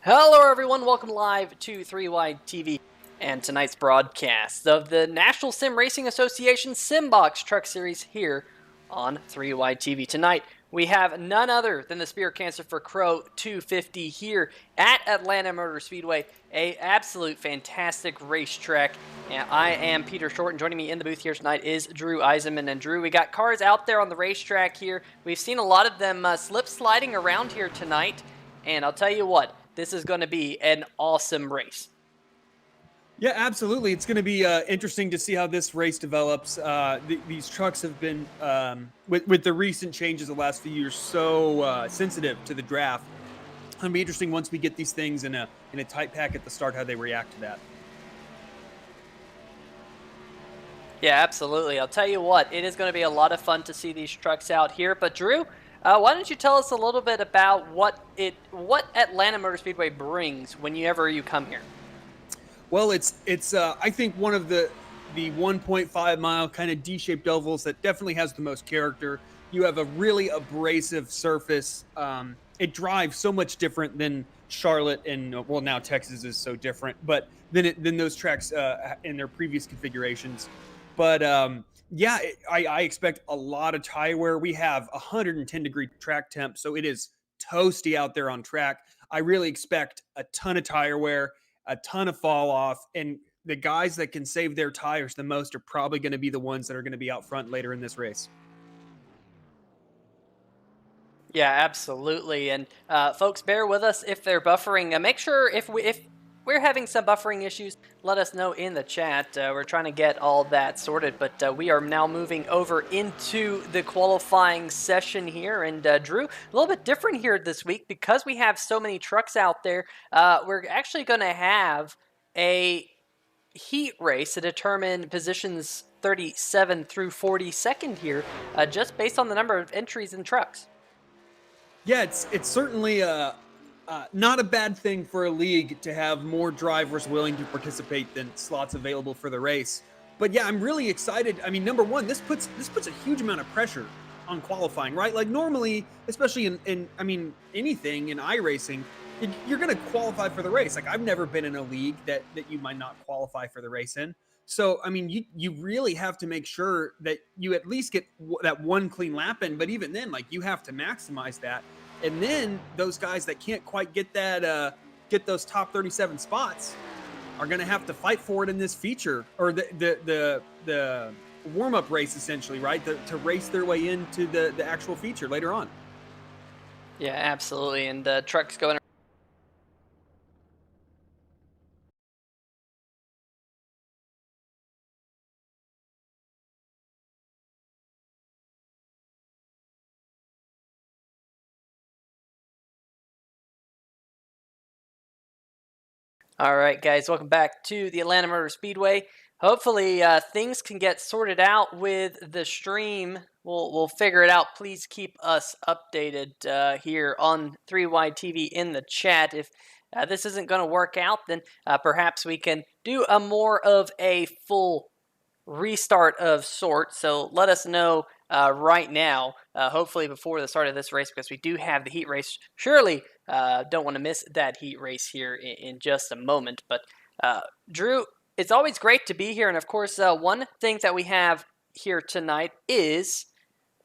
Hello everyone, welcome live to 3Wide TV and tonight's broadcast of the National Sim Racing Association Simbox Truck Series here on 3Wide TV. Tonight we have none other than the Spirit Cancer for Crowe 250 here at Atlanta Motor Speedway, a absolute fantastic racetrack. And I am Peter Short, and joining me in the booth here tonight is Drew Eisenman. And Drew, we got cars out there on the racetrack here. We've seen a lot of them slip sliding around here tonight, and I'll tell you what, this is going to be an awesome race. Yeah, absolutely. It's going to be interesting to see how this race develops. These trucks have been, with the recent changes the last few years, so sensitive to the draft. It's going to be interesting once we get these things in a tight pack at the start, how they react to that. Yeah, absolutely. I'll tell you what, it is going to be a lot of fun to see these trucks out here. But Drew, why don't you tell us a little bit about what Atlanta Motor Speedway brings whenever you come here? Well, it's I think one of the 1.5 mile kind of D-shaped ovals that definitely has the most character. You have a really abrasive surface. It drives so much different than Charlotte, and well, now Texas is so different, but than those tracks in their previous configurations. But yeah, I expect a lot of tire wear. We have 110-degree track temp, so it is toasty out there on track. I really expect a ton of tire wear, a ton of fall off, and the guys that can save their tires the most are probably going to be the ones that are going to be out front later in this race. Yeah, absolutely. And folks, bear with us if they're buffering. Make sure if we're having some buffering issues, let us know in the chat. We're trying to get all that sorted, but we are now moving over into the qualifying session here. And Drew, a little bit different here this week because we have so many trucks out there. We're actually going to have a heat race to determine positions 37 through 42nd here, just based on the number of entries in trucks. Yeah, it's certainly not a bad thing for a league to have more drivers willing to participate than slots available for the race. But yeah, I'm really excited. I mean, number one, this puts a huge amount of pressure on qualifying, right? Like normally, especially in I mean anything in iRacing, you're going to qualify for the race. Like I've never been in a league that you might not qualify for the race in. So I mean, you really have to make sure that you at least get that one clean lap in. But even then, like you have to maximize that. And then those guys that can't quite get that get those top 37 spots are going to have to fight for it in this feature or the warm-up race, essentially, right? To race their way into the actual feature later on. Yeah, absolutely. And trucks going. All right, guys, welcome back to the Atlanta Motor Speedway. Hopefully, things can get sorted out with the stream. We'll figure it out. Please keep us updated here on 3Wide TV in the chat. If this isn't going to work out, then perhaps we can do a more of a full restart of sorts. So let us know right now, hopefully before the start of this race, because we do have the heat race. Surely don't want to miss that heat race here in just a moment. But Drew, it's always great to be here. And of course, one thing that we have here tonight is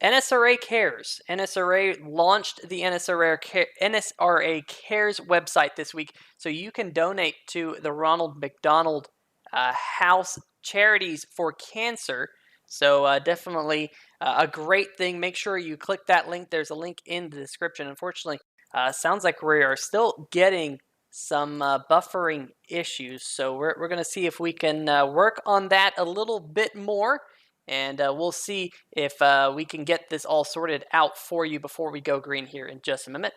NSRA Cares. NSRA launched the NSRA Cares website this week, so you can donate to the Ronald McDonald House Charities for Cancer. So definitely a great thing. Make sure you click that link. There's a link in the description. Unfortunately, sounds like we are still getting some buffering issues. So we're going to see if we can work on that a little bit more. And we'll see if we can get this all sorted out for you before we go green here in just a minute.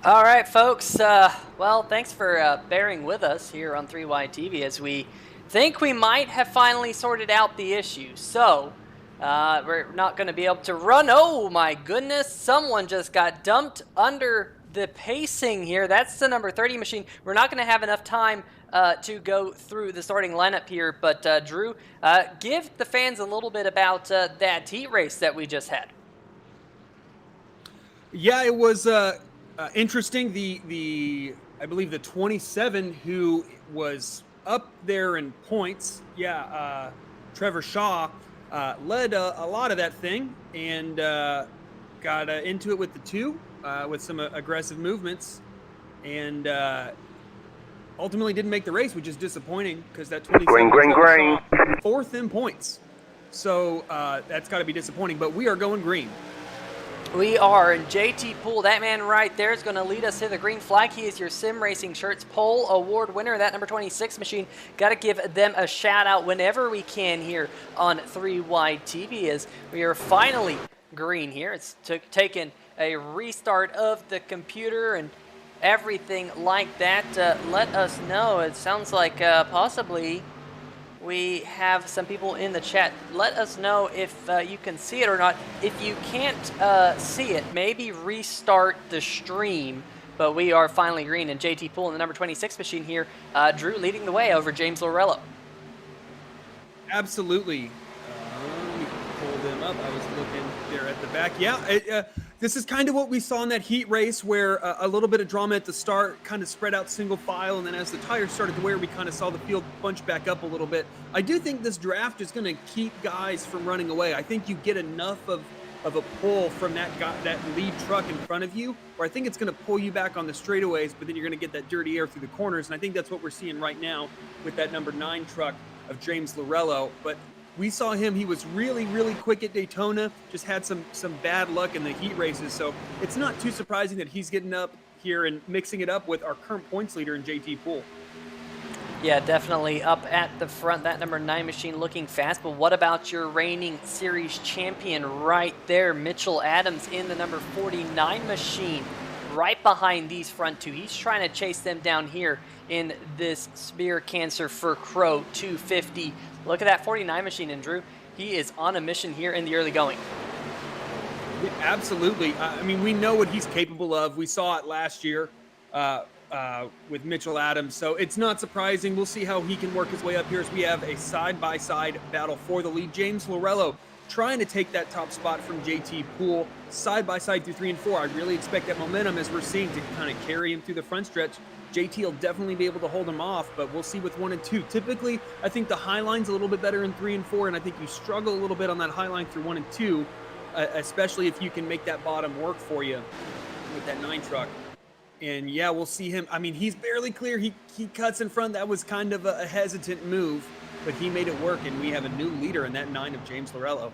All right, folks. Well, thanks for bearing with us here on 3Y TV as we think we might have finally sorted out the issue. So, we're not going to be able to run. Oh, my goodness. Someone just got dumped under the pacing here. That's the number 30 machine. We're not going to have enough time to go through the starting lineup here. But, Drew, give the fans a little bit about that heat race that we just had. Yeah, it was interesting. The I believe the 27 who was up there in points. Yeah, Trevor Shaw led a lot of that thing and got into it with the two with some aggressive movements and ultimately didn't make the race, which is disappointing because that 27 Trevor Shaw fourth in points. So that's got to be disappointing. But we are going green. We are, and JT Poole, that man right there, is going to lead us to the green flag. He is your Sim Racing Shirts Pole Award winner. That number 26 machine, got to give them a shout out whenever we can here on 3Y TV as we are finally green here. It's taken a restart of the computer and everything like that. Let us know. It sounds like possibly we have some people in the chat. Let us know if you can see it or not. If you can't see it, maybe restart the stream. But we are finally green, and JT Poole in the number 26 machine here. Drew leading the way over James Lorello. Absolutely. Let me pull them up. I was looking there at the back. Yeah, this is kind of what we saw in that heat race where a little bit of drama at the start, kind of spread out single file, and then as the tires started to wear, we kind of saw the field bunch back up a little bit. I do think this draft is going to keep guys from running away. I think you get enough of a pull from that lead truck in front of you, where I think it's going to pull you back on the straightaways, but then you're going to get that dirty air through the corners, and I think that's what we're seeing right now with that number 9 truck of James Lorello. But we saw him. He was really, really quick at Daytona, just had some bad luck in the heat races. So it's not too surprising that he's getting up here and mixing it up with our current points leader in JT Poole. Yeah, definitely up at the front. That number 9 machine looking fast. But what about your reigning series champion right there, Mitchell Adams in the number 49 machine? Right behind these front two. He's trying to chase them down here in this Spear Cancer for Crowe 250. Look at that 49 machine, and Drew, he is on a mission here in the early going. Yeah, absolutely. I mean, we know what he's capable of. We saw it last year with Mitchell Adams, so it's not surprising. We'll see how he can work his way up here as we have a side-by-side battle for the lead. James Lorello trying to take that top spot from JT Poole side by side through 3 and 4. I really expect that momentum, as we're seeing, to kind of carry him through the front stretch. JT will definitely be able to hold him off, but we'll see with 1 and 2. Typically, I think the high line's a little bit better in 3 and 4, and I think you struggle a little bit on that high line through 1 and 2, especially if you can make that bottom work for you with that 9 truck. And yeah, we'll see him. I mean, he's barely clear. He cuts in front. That was kind of a hesitant move, but he made it work, and we have a new leader in that 9 of James Lorello.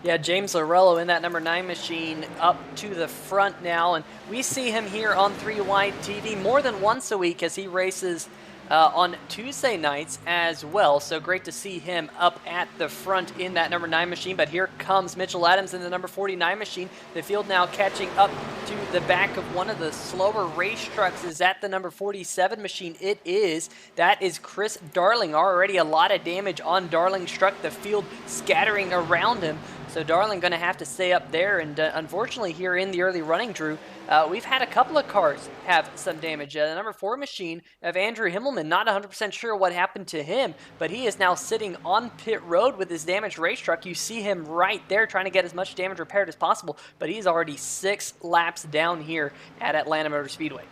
Yeah, James Lorello in that number 9 machine up to the front now, and we see him here on 3Y TV more than once a week as he races on Tuesday nights as well. So great to see him up at the front in that number 9 machine. But here comes Mitchell Adams in the number 49 machine. The field now catching up to the back of one of the slower race trucks. Is that the number 47 machine? It is. That is Chris Darling. Already a lot of damage on Darling's truck. The field scattering around him. So Darling going to have to stay up there, and unfortunately here in the early running, Drew, we've had a couple of cars have some damage. The number 4 machine of Andrew Himmelman, not 100% sure what happened to him, but he is now sitting on pit road with his damaged race truck. You see him right there trying to get as much damage repaired as possible, but he's already 6 laps down here at Atlanta Motor Speedway.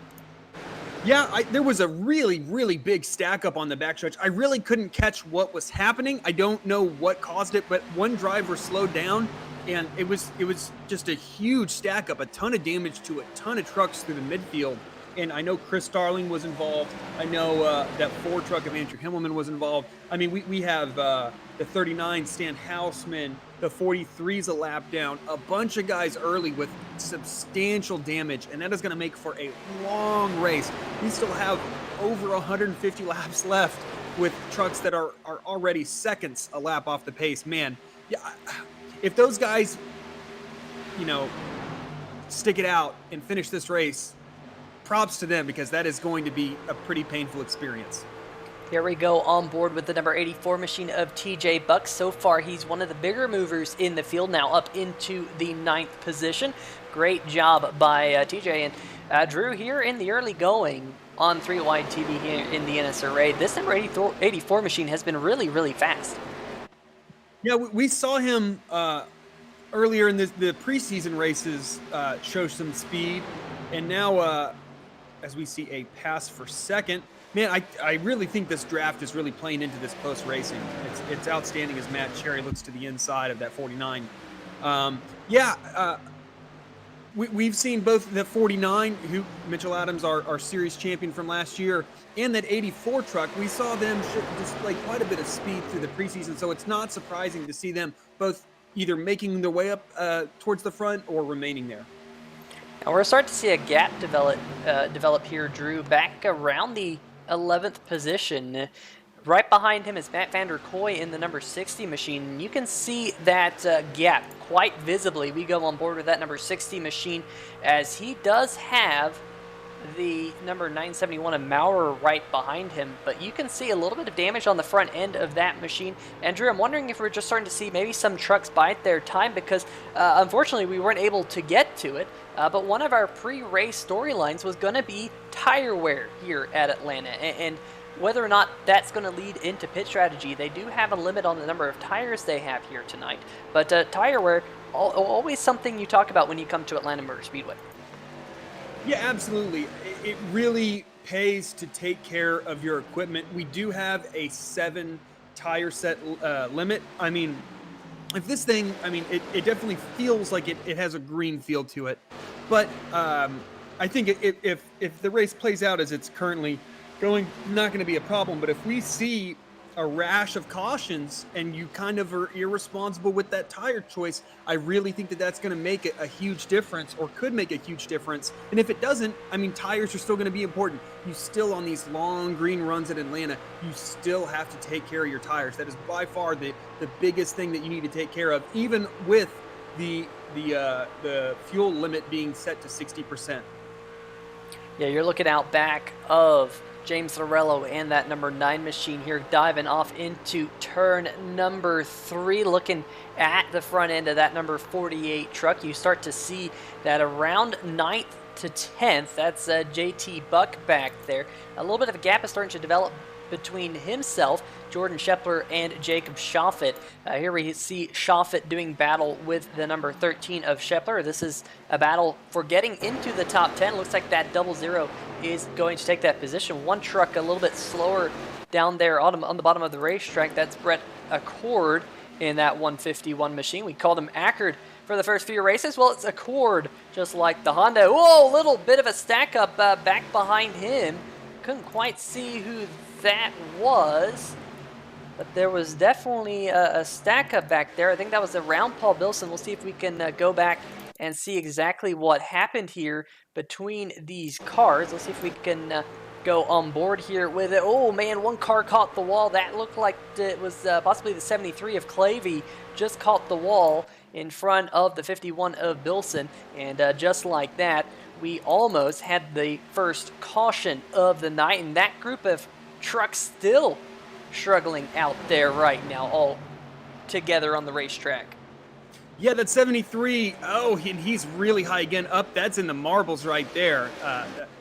Yeah, there was a really, really big stack up on the backstretch. I really couldn't catch what was happening. I don't know what caused it, but one driver slowed down, and it was just a huge stack up, a ton of damage to a ton of trucks through the midfield. And I know Chris Darling was involved. I know that 4 truck of Andrew Himmelman was involved. I mean, we have the 39 Stan Houseman, the 43's a lap down, a bunch of guys early with substantial damage, and that is going to make for a long race. We still have over 150 laps left with trucks that are already seconds a lap off the pace. Man, yeah, if those guys, stick it out and finish this race, props to them, because that is going to be a pretty painful experience. Here we go on board with the number 84 machine of TJ Buck. So far, he's one of the bigger movers in the field, now up into the 9th position. Great job by TJ. And Drew, here in the early going on 3 Wide TV here in the NSRA, this number 84 machine has been really, really fast. Yeah, we saw him earlier in the preseason races show some speed, and now as we see a pass for second. Man, I really think this draft is really playing into this close racing. It's outstanding as Matt Cherry looks to the inside of that 49. We've seen both the 49, who Mitchell Adams, our series champion from last year, and that 84 truck. We saw them display quite a bit of speed through the preseason, so it's not surprising to see them both either making their way up towards the front or remaining there. And we're starting to see a gap develop here, Drew, back around the 11th position. Right behind him is Matt Vander Kooi in the number 60 machine. You can see that gap quite visibly. We go on board with that number 60 machine, as he does have the number 971 of Maurer right behind him, but you can see a little bit of damage on the front end of that machine. And Drew, I'm wondering if we're just starting to see maybe some trucks bide their time, because unfortunately we weren't able to get to it, but one of our pre-race storylines was going to be tire wear here at Atlanta, and whether or not that's going to lead into pit strategy. They do have a limit on the number of tires they have here tonight, but tire wear, always something you talk about when you come to Atlanta Motor Speedway. Yeah, absolutely. It really pays to take care of your equipment. We do have a 7 tire set limit. I mean, if this thing, it definitely feels like it has a green feel to it. But I think if the race plays out as it's currently going, not going to be a problem. But if we see a rash of cautions and you kind of are irresponsible with that tire choice, I really think that that's going to make a huge difference, or could make a huge difference. And if it doesn't, tires are still going to be important. You still, on these long green runs at Atlanta, you still have to take care of your tires. That is by far the biggest thing that you need to take care of, even with the fuel limit being set to 60%. Yeah, you're looking out back of James Lorello and that number 9 machine here, diving off into turn number 3, looking at the front end of that number 48 truck. You start to see that around 9th to 10th, that's JT Buck back there. A little bit of a gap is starting to develop between himself, Jordan Scheffler, and Jacob Schoffett. Here we see Schoffett doing battle with the number 13 of Scheffler. This is a battle for getting into the top 10. Looks like that 00 is going to take that position. One truck a little bit slower down there on the bottom of the racetrack. That's Brett Accord in that 151 machine. We called him Accord for the first few races. Well, it's Accord, just like the Honda. Whoa, little bit of a stack up back behind him. Couldn't quite see who that was, but there was definitely a stack up back there. I think that was around Paul Bilson. We'll see if we can go back and see exactly what happened here between these cars. Let's see if we can go on board here with it. Oh man, one car caught the wall. That looked like it was possibly the 73 of Clavey, just caught the wall in front of the 51 of Bilson, and just like that, we almost had the first caution of the night, and that group of trucks still struggling out there right now, all together on the racetrack. Yeah, that 73, and he's really high again, up, that's in the marbles right there.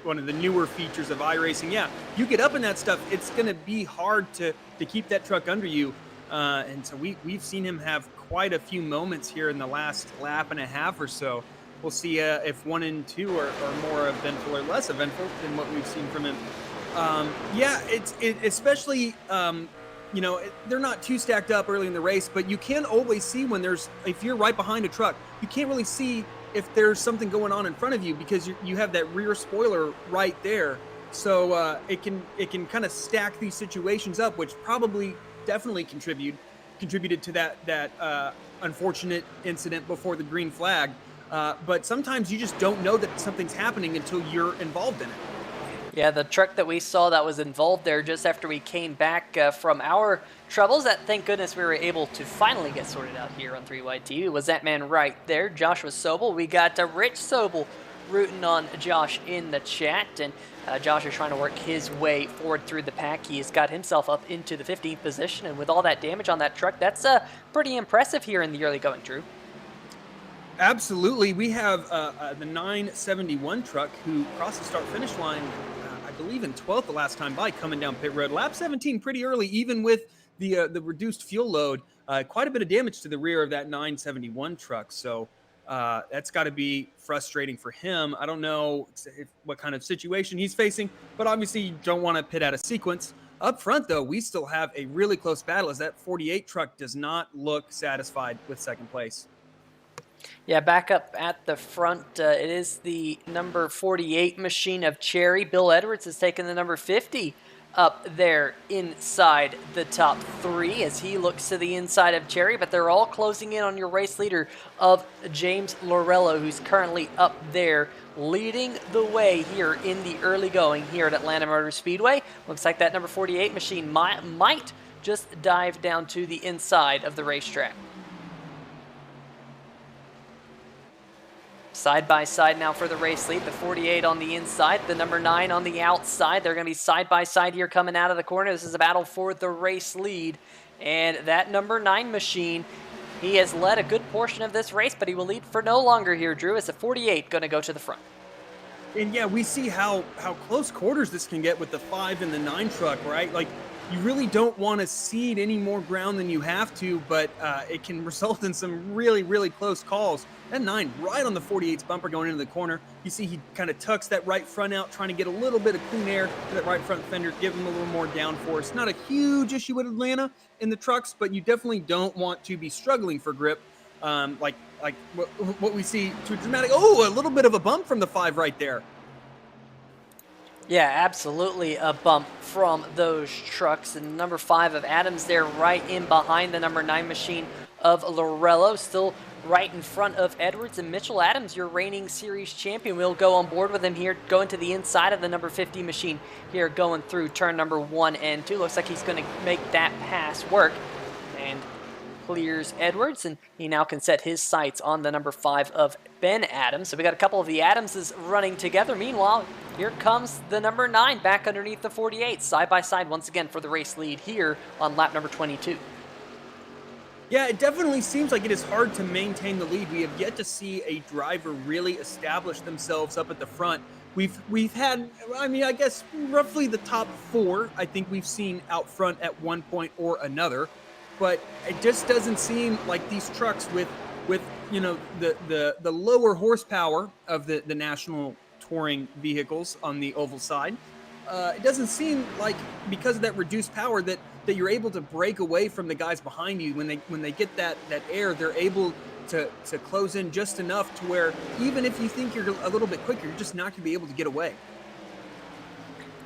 One of the newer features of iRacing. Yeah, you get up in that stuff, it's going to be hard to keep that truck under you. And so we've seen him have quite a few moments here in the last lap and a half or so. We'll see if 1 and 2 are more eventful or less eventful than what we've seen from him. Especially, they're not too stacked up early in the race, but you can always see when if you're right behind a truck, you can't really see if there's something going on in front of you, because you have that rear spoiler right there. So it can kind of stack these situations up, which probably definitely contributed to that unfortunate incident before the green flag. But sometimes you just don't know that something's happening until you're involved in it. Yeah, the truck that we saw that was involved there just after we came back from our troubles, that thank goodness we were able to finally get sorted out here on 3 Wide TV, was that man right there, Joshua Sobel. We got Rich Sobel rooting on Josh in the chat, and Josh is trying to work his way forward through the pack. He has got himself up into the 15th position, and with all that damage on that truck, that's pretty impressive here in the early going, Drew. Absolutely. We have the 971 truck who crossed the start-finish line, I believe in 12th the last time by, coming down pit road. Lap 17 pretty early, even with the reduced fuel load. Quite a bit of damage to the rear of that 971 truck. So that's got to be frustrating for him. I don't know what kind of situation he's facing, but obviously you don't want to pit out of sequence. Up front, though, we still have a really close battle as that 48 truck does not look satisfied with second place. Yeah, back up at the front, it is the number 48 machine of Cherry. Bill Edwards has taken the number 50 up there inside the top three as he looks to the inside of Cherry, but they're all closing in on your race leader of James Lorello, who's currently up there leading the way here in the early going here at Atlanta Motor Speedway. Looks like that number 48 machine might just dive down to the inside of the racetrack. Side by side now for the race lead. The 48 on the inside, the number 9 on the outside. They're going to be side by side here coming out of the corner. This is a battle for the race lead. And that number 9 machine, he has led a good portion of this race, but he will lead for no longer here, Drew, as the 48 going to go to the front. And yeah, we see how close quarters this can get with the 5 and the 9 truck, right? Like, you really don't want to cede any more ground than you have to, but it can result in some really, really close calls. That 9 right on the 48's bumper going into the corner. You see he kind of tucks that right front out, trying to get a little bit of clean air to that right front fender, give him a little more downforce. Not a huge issue with Atlanta in the trucks, but you definitely don't want to be struggling for grip. Like what we see too dramatic. Oh, a little bit of a bump from the 5 right there. Yeah, absolutely a bump from those trucks. And number 5 of Adams there right in behind the number 9 machine of Lorello, still right in front of Edwards. And Mitchell Adams, your reigning series champion, will go on board with him here, going to the inside of the number 50 machine here, going through turn number 1 and 2. Looks like he's going to make that pass work and clears Edwards, and he now can set his sights on the number 5 of Ben Adams. So we got a couple of the Adamses running together. Meanwhile, here comes the number 9 back underneath the 48, side by side once again for the race lead here on lap number 22. Yeah, it definitely seems like it is hard to maintain the lead. We have yet to see a driver really establish themselves up at the front. We've had, I mean, I guess roughly the top 4, I think we've seen out front at one point or another. But it just doesn't seem like these trucks with you know the lower horsepower of the national touring vehicles on the oval side, it doesn't seem like, because of that reduced power, that you're able to break away from the guys behind you. When they get that air, they're able to close in just enough to where even if you think you're a little bit quicker, you're just not going to be able to get away.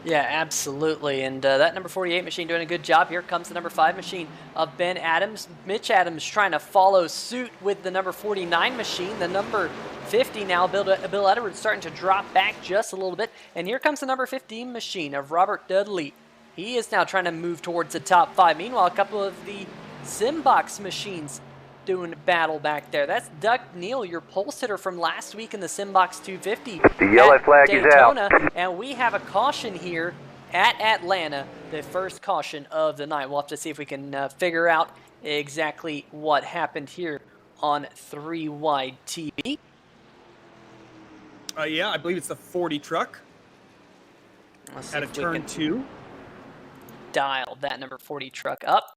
Yeah, absolutely. And that number 48 machine doing a good job. Here comes the number 5 machine of Ben Adams. Mitch Adams trying to follow suit with the number 49 machine. The number 50 now, Bill Edwards starting to drop back just a little bit. And here comes the number 15 machine of Robert Dudley. He is now trying to move towards the top 5. Meanwhile, a couple of the Simbox machines doing battle back there. That's Doug Neal, your pulse hitter from last week in the Simbox 250. The yellow flag Daytona, is out. And we have a caution here at Atlanta, the first caution of the night. We'll have to see if we can figure out exactly what happened here on 3 Wide TV. Yeah, I believe it's the 40 truck. Let's see At a if we turn can 2. dial that number 40 truck up.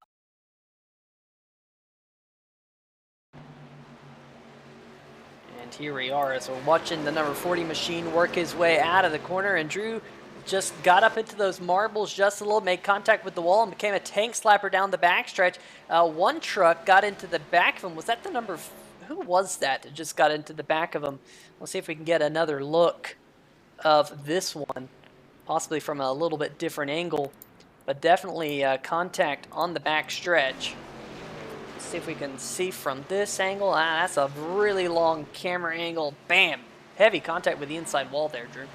And here we are as we're watching the number 40 machine work his way out of the corner, and Drew just got up into those marbles just a little, made contact with the wall, and became a tank slapper down the backstretch. One truck got into the back of him. Was that the number? Who was that just got into the back of him? We'll see if we can get another look of this one, possibly from a little bit different angle, but definitely contact on the backstretch. See if we can see from this angle. That's a really long camera angle. Bam! Heavy contact with the inside wall there, Drew.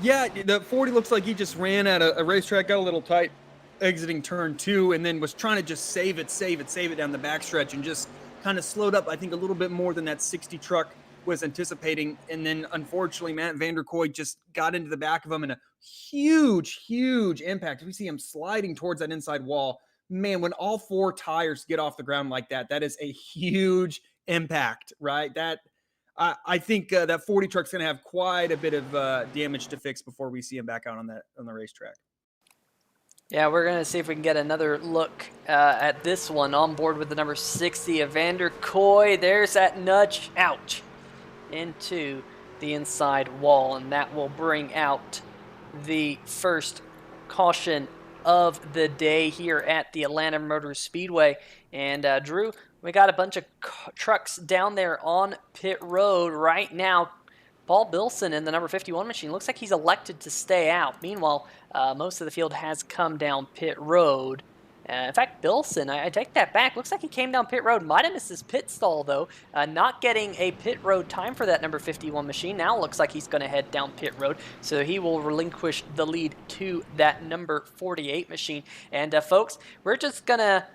Yeah, the 40 looks like he just ran at a racetrack, got a little tight exiting turn 2, and then was trying to just save it down the backstretch, and just kind of slowed up, I think, a little bit more than that 60 truck was anticipating. And then unfortunately, Matt Vanderkooi just got into the back of him in a huge impact. We see him sliding towards that inside wall. Man, when all 4 tires get off the ground like that, that is a huge impact, right? That I think that 40 truck's going to have quite a bit of damage to fix before we see him back out on the racetrack. Yeah, we're going to see if we can get another look at this one. On board with the number 60 of Vanderkooi. There's that nudge. Ouch. Into the inside wall, and that will bring out the first caution of the day here at the Atlanta Motor Speedway. And Drew, we got a bunch of trucks down there on pit road right now. Paul Bilson in the number 51 machine looks like he's elected to stay out. Meanwhile, most of the field has come down pit road. In fact, Bilson, I take that back. Looks like he came down pit road. Might have missed his pit stall, though. Not getting a pit road time for that number 51 machine. Now looks like he's going to head down pit road. So he will relinquish the lead to that number 48 machine. And folks, we're just going to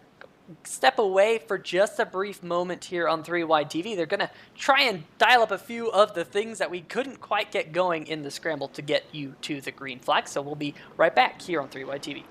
step away for just a brief moment here on 3 Wide TV. They're going to try and dial up a few of the things that we couldn't quite get going in the scramble to get you to the green flag. So we'll be right back here on 3 Wide TV.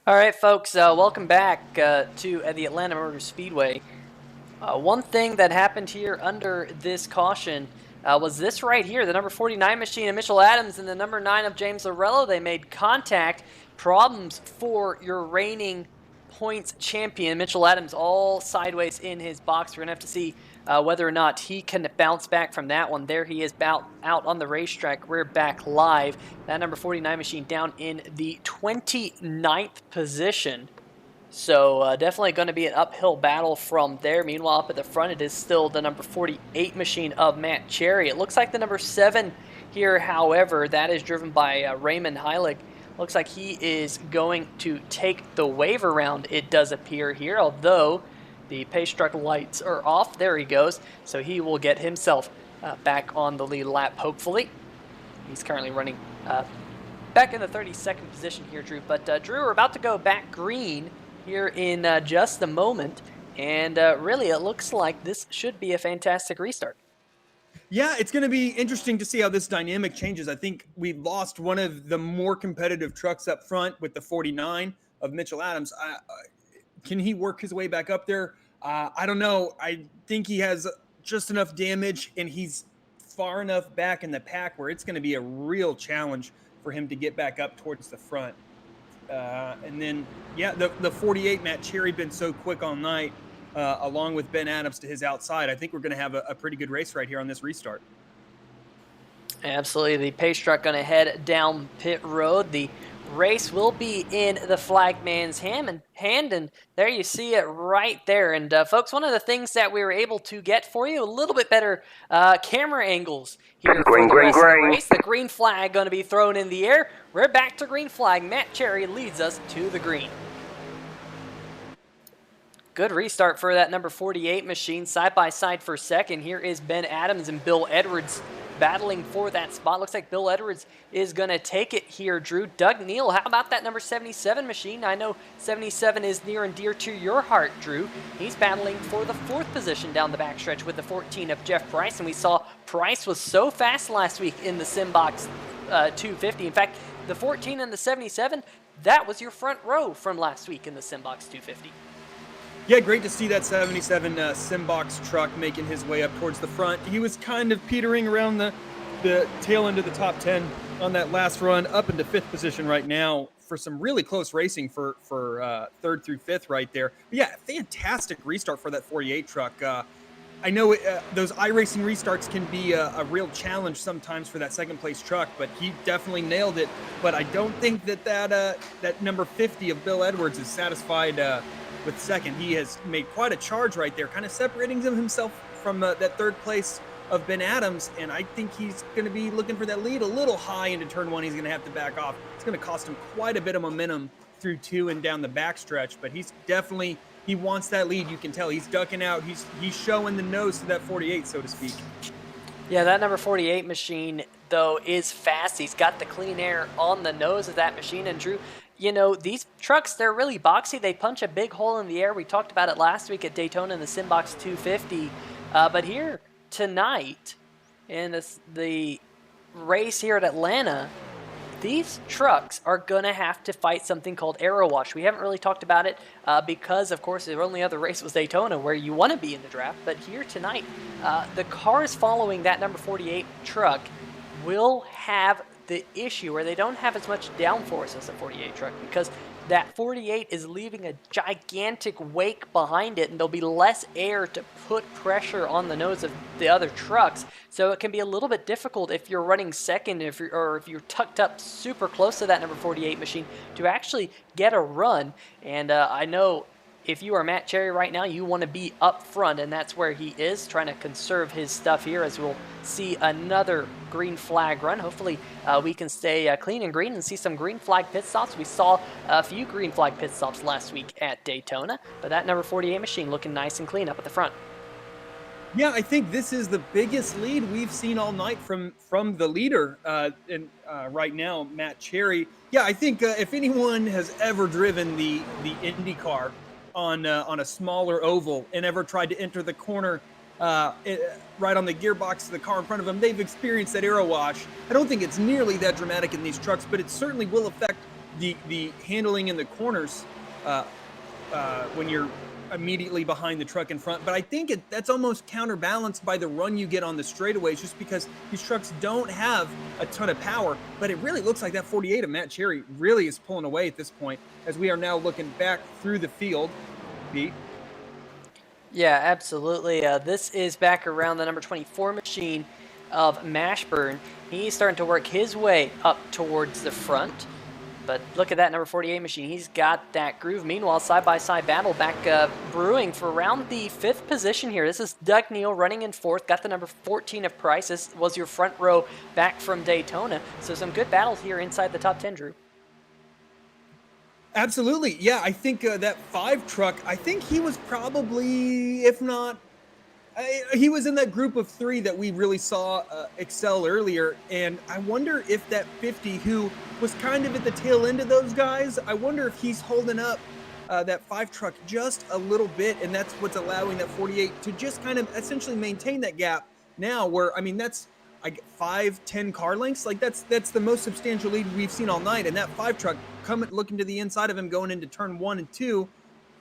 All right, folks, welcome back to the Atlanta Motor Speedway. One thing that happened here under this caution was this right here. The number 49 machine of Mitchell Adams and the number 9 of James Lorello, they made contact. Problems for your reigning points champion, Mitchell Adams, all sideways in his box. We're going to have to see whether or not he can bounce back from that one. There he is out on the racetrack. We're back live. That number 49 machine down in the 29th position. So definitely going to be an uphill battle from there. Meanwhile, up at the front, it is still the number 48 machine of Matt Cherry. It looks like the number 7 here, however, that is driven by Raymond Heilig. Looks like he is going to take the wave around, it does appear here, although the pace truck lights are off. There he goes. So he will get himself back on the lead lap, hopefully. He's currently running back in the 32nd position here, Drew. But Drew, we're about to go back green here in just a moment. And really, it looks like this should be a fantastic restart. Yeah, it's going to be interesting to see how this dynamic changes. I think we lost one of the more competitive trucks up front with the 49 of Mitchell Adams. Can he work his way back up there? I don't know. I think he has just enough damage, and he's far enough back in the pack where it's going to be a real challenge for him to get back up towards the front. And then, yeah, the 48, Matt Cherry, been so quick all night. Along with Ben Adams to his outside, I think we're going to have a pretty good race right here on this restart. Absolutely. The pace truck going to head down pit road. The race will be in the flagman's hand, and there you see it right there. And folks, one of the things that we were able to get for you, a little bit better camera angles here for the rest of the race. The green flag going to be thrown in the air. We're back to green flag. Matt Cherry leads us to the green. Good restart for that number 48 machine, side by side for second. Here is Ben Adams and Bill Edwards battling for that spot. Looks like Bill Edwards is going to take it here, Drew. Doug Neal, how about that number 77 machine? I know 77 is near and dear to your heart, Drew. He's battling for the 4th position down the backstretch with the 14 of Jeff Price, and we saw Price was so fast last week in the Simbox 250. In fact, the 14 and the 77, that was your front row from last week in the Simbox 250. Yeah, great to see that 77 Simbox truck making his way up towards the front. He was kind of petering around the tail end of the top 10 on that last run, up into 5th position right now for some really close racing for 3rd through 5th right there. But yeah, fantastic restart for that 48 truck. I know those iRacing restarts can be a real challenge sometimes for that 2nd place truck, but he definitely nailed it. But I don't think that number 50 of Bill Edwards is satisfied with 2nd. He has made quite a charge right there, kind of separating himself from that 3rd place of Ben Adams, and I think he's going to be looking for that lead a little high into turn 1. He's going to have to back off. It's going to cost him quite a bit of momentum through 2 and down the backstretch, but he's definitely, he wants that lead. You can tell he's ducking out. He's showing the nose to that 48, so to speak. Yeah, that number 48 machine, though, is fast. He's got the clean air on the nose of that machine. And Drew, you know, these trucks, they're really boxy. They punch a big hole in the air. We talked about it last week at Daytona in the Simbox 250. But here tonight in the race here at Atlanta, these trucks are going to have to fight something called aero wash. We haven't really talked about it because, of course, the only other race was Daytona, where you want to be in the draft. But here tonight, the cars following that number 48 truck will have the issue where they don't have as much downforce as the 48 truck, because that 48 is leaving a gigantic wake behind it, and there'll be less air to put pressure on the nose of the other trucks. So it can be a little bit difficult if you're running second, if you're tucked up super close to that number 48 machine to actually get a run. And I know if you are Matt Cherry right now, you want to be up front, and that's where he is, trying to conserve his stuff here, as we'll see another green flag run. Hopefully we can stay clean and green and see some green flag pit stops. We saw a few green flag pit stops last week at Daytona, but that number 48 machine looking nice and clean up at the front. Yeah, I think this is the biggest lead we've seen all night from the leader right now, Matt Cherry. Yeah, I think if anyone has ever driven the IndyCar on a smaller oval and ever tried to enter the corner right on the gearbox of the car in front of them, they've experienced that aero wash. I don't think it's nearly that dramatic in these trucks, but it certainly will affect the handling in the corners when you're immediately behind the truck in front. But I think that's almost counterbalanced by the run you get on the straightaways, just because these trucks don't have a ton of power. But it really looks like that 48 of Matt Cherry really is pulling away at this point, as we are now looking back through the field. Pete? Yeah, absolutely. This is back around the number 24 machine of Mashburn. He's starting to work his way up towards the front. But look at that number 48 machine. He's got that groove. Meanwhile, side-by-side battle back brewing for around the 5th position here. This is Doug Neal running in 4th. Got the number 14 of Price. This was your front row back from Daytona. So some good battles here inside the top 10, Drew. Absolutely. Yeah, I think that 5 truck, I think he was probably, if not, he was in that group of 3 that we really saw excel earlier. And I wonder if that 50, who was kind of at the tail end of those guys, I wonder if he's holding up that 5 truck just a little bit. And that's what's allowing that 48 to just kind of essentially maintain that gap now, where, I mean, that's like 5-10 car lengths. Like that's the most substantial lead we've seen all night. And that 5 truck looking to the inside of him going into turn 1 and 2.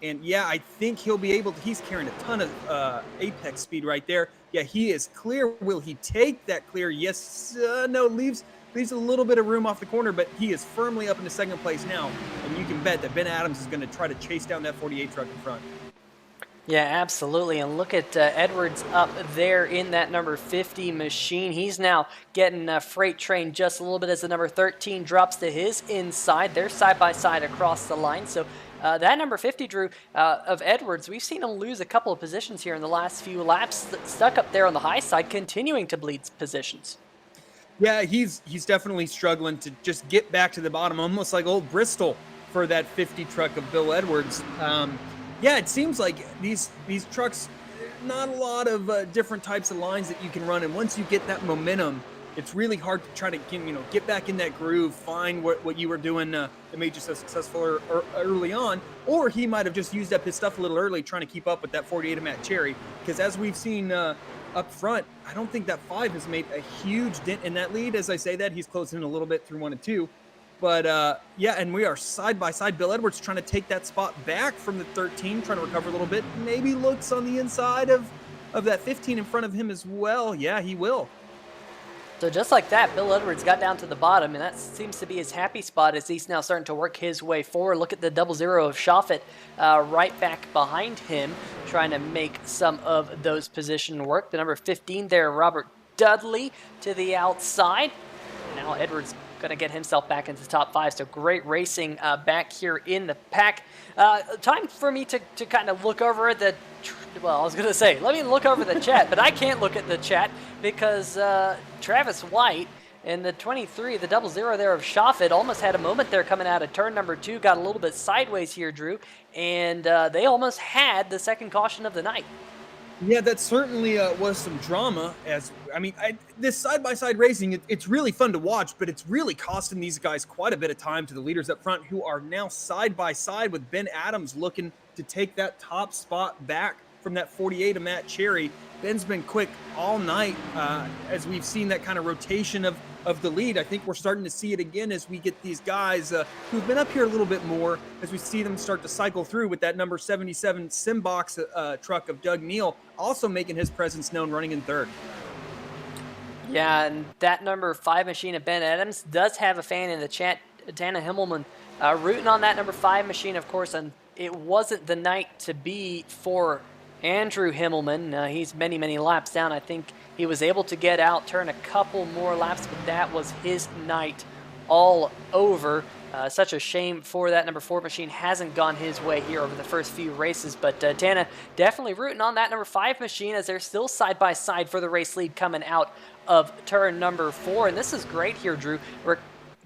And yeah, I think he'll be able to, he's carrying a ton of apex speed right there. Yeah, he is clear. Will he take that clear? Yes, no, leaves a little bit of room off the corner, but he is firmly up into 2nd place now. And you can bet that Ben Adams is going to try to chase down that 48 truck in front. Yeah, absolutely. And look at Edwards up there in that number 50 machine. He's now getting freight train just a little bit as the number 13 drops to his inside. They're side by side across the line. So that number 50, Drew, of Edwards, we've seen him lose a couple of positions here in the last few laps, stuck up there on the high side, continuing to bleed positions. Yeah, he's definitely struggling to just get back to the bottom, almost like old Bristol for that 50 truck of Bill Edwards. Yeah, it seems like these trucks, not a lot of different types of lines that you can run, and once you get that momentum, it's really hard to try to get back in that groove, find what you were doing that made you so successful early on, or he might have just used up his stuff a little early trying to keep up with that 48 of Matt Cherry, because as we've seen up front, I don't think that 5 has made a huge dent in that lead. As I say that, he's closing in a little bit through 1 and 2. But yeah, and we are side by side. Bill Edwards trying to take that spot back from the 13, trying to recover a little bit. Maybe looks on the inside of that 15 in front of him as well. Yeah, he will. So just like that, Bill Edwards got down to the bottom, and that seems to be his happy spot as he's now starting to work his way forward. Look at the 00 of Shoffett right back behind him, trying to make some of those position work. The number 15 there, Robert Dudley, to the outside. Now Edwards going to get himself back into the top 5, so great racing back here in the pack. Time for me to kind of look over the... Well, I was going to say, let me look over the chat, but I can't look at the chat because Travis White and the 23, the 00 there of Shoffett, almost had a moment there coming out of turn number 2, got a little bit sideways here, Drew, and they almost had the second caution of the night. Yeah, that certainly was some drama. This side-by-side racing, it's really fun to watch, but it's really costing these guys quite a bit of time to the leaders up front, who are now side-by-side with Ben Adams looking to take that top spot back from that 48 of Matt Cherry. Ben's been quick all night as we've seen that kind of rotation of the lead. I think we're starting to see it again as we get these guys who've been up here a little bit more, as we see them start to cycle through with that number 77 Simbox truck of Doug Neal also making his presence known, running in third. Yeah, and that number 5 machine of Ben Adams does have a fan in the chat, Dana Himmelman, rooting on that number 5 machine, of course, and it wasn't the night to be for Andrew Himmelman. He's many, many laps down. I think he was able to get out, turn a couple more laps, but that was his night all over. Such a shame for that number 4 machine. Hasn't gone his way here over the first few races, but Tana definitely rooting on that number 5 machine as they're still side by side for the race lead coming out of turn number 4. And this is great here, Drew. We're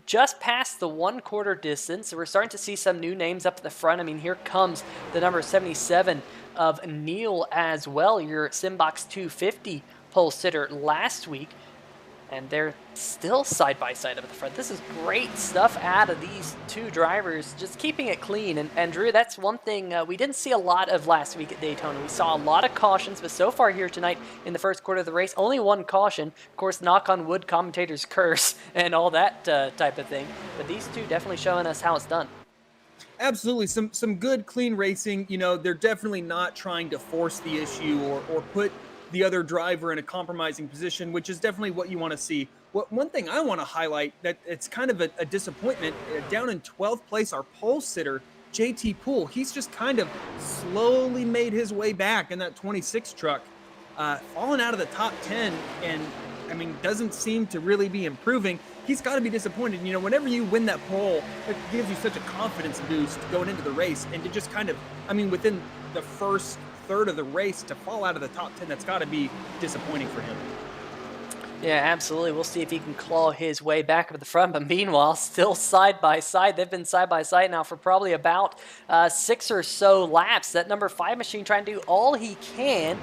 just past the 1/4 distance. We're starting to see some new names up at the front. I mean, here comes the number 77 of Neal as well, your Simbox 250 pole sitter last week. And they're still side by side up at the front. This is great stuff out of these two drivers, just keeping it clean. And Drew, that's one thing we didn't see a lot of last week at Daytona. We saw a lot of cautions, but so far here tonight in the first quarter of the race, only 1 caution. Of course, knock on wood, commentators curse, and all that type of thing. But these two definitely showing us how it's done. Absolutely, some good, clean racing. You know, they're definitely not trying to force the issue or put the other driver in a compromising position, which is definitely what you want to see. One thing I want to highlight that it's kind of a disappointment, down in 12th place, our pole sitter, JT Poole, he's just kind of slowly made his way back in that 26 truck, falling out of the top 10, and I mean, doesn't seem to really be improving. He's got to be disappointed. You know, whenever you win that pole, it gives you such a confidence boost going into the race, and to just kind of, I mean, within the first third of the race to fall out of the top 10, that's got to be disappointing for him. Yeah, absolutely. We'll see if he can claw his way back up at the front. But meanwhile, still side by side. They've been side by side now for probably about 6 or so laps. That number 5 machine trying to do all he can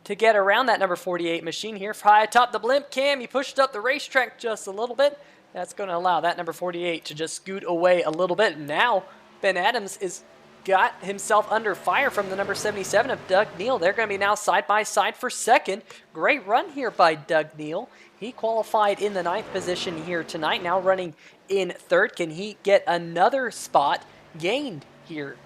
to get around that number 48 machine here. High atop the blimp cam, he pushed up the racetrack just a little bit. That's going to allow that number 48 to just scoot away a little bit. Now, Ben Adams is got himself under fire from the number 77 of Doug Neal. They're going to be now side by side for second. Great run here by Doug Neal. He qualified in the 9th position here tonight, now running in 3rd. Can he get another spot gained here?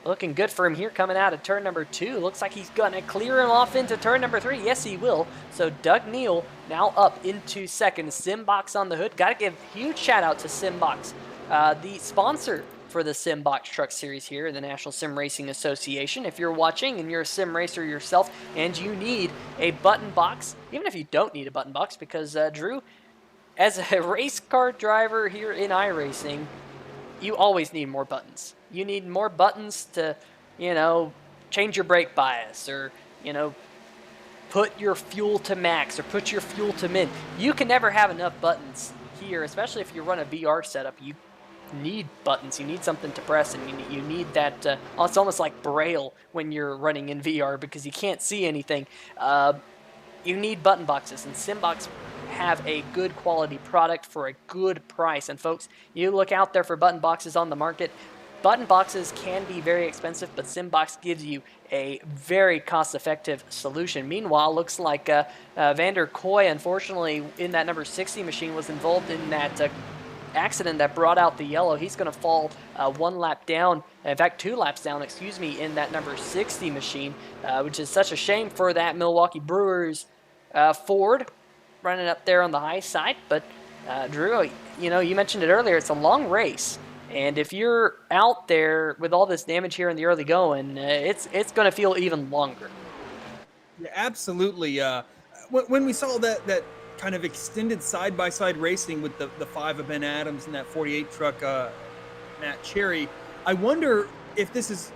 Looking good for him here coming out of turn number 2. Looks like he's going to clear him off into turn number 3. Yes, he will. So Doug Neal now up into 2nd. Simbox on the hood. Got to give a huge shout out to Simbox, the sponsor for the Simbox Truck Series here in the National Sim Racing Association. If you're watching and you're a sim racer yourself and you need a button box, even if you don't need a button box, because Drew, as a race car driver here in iRacing, you always need more buttons. You need more buttons to, change your brake bias, or, put your fuel to max or put your fuel to min. You can never have enough buttons here, especially if you run a VR setup. You need buttons. You need something to press, and you need that. It's almost like Braille when you're running in VR because you can't see anything. You need button boxes, and Simbox have a good quality product for a good price. And folks, you look out there for button boxes on the market. Button boxes can be very expensive, but Simbox gives you a very cost-effective solution. Meanwhile, looks like Vander Koy, unfortunately, in that number 60 machine, was involved in that accident that brought out the yellow. He's going to fall 1 lap down, in fact 2 laps down, excuse me, in that number 60 machine, which is such a shame for that Milwaukee Brewers Ford running up there on the high side. But Drew, you mentioned it earlier, it's a long race. And if you're out there with all this damage here in the early going, it's going to feel even longer. Yeah, absolutely. When we saw that kind of extended side-by-side racing with the 5 of Ben Adams and that 48 truck, Matt Cherry, I wonder if this is,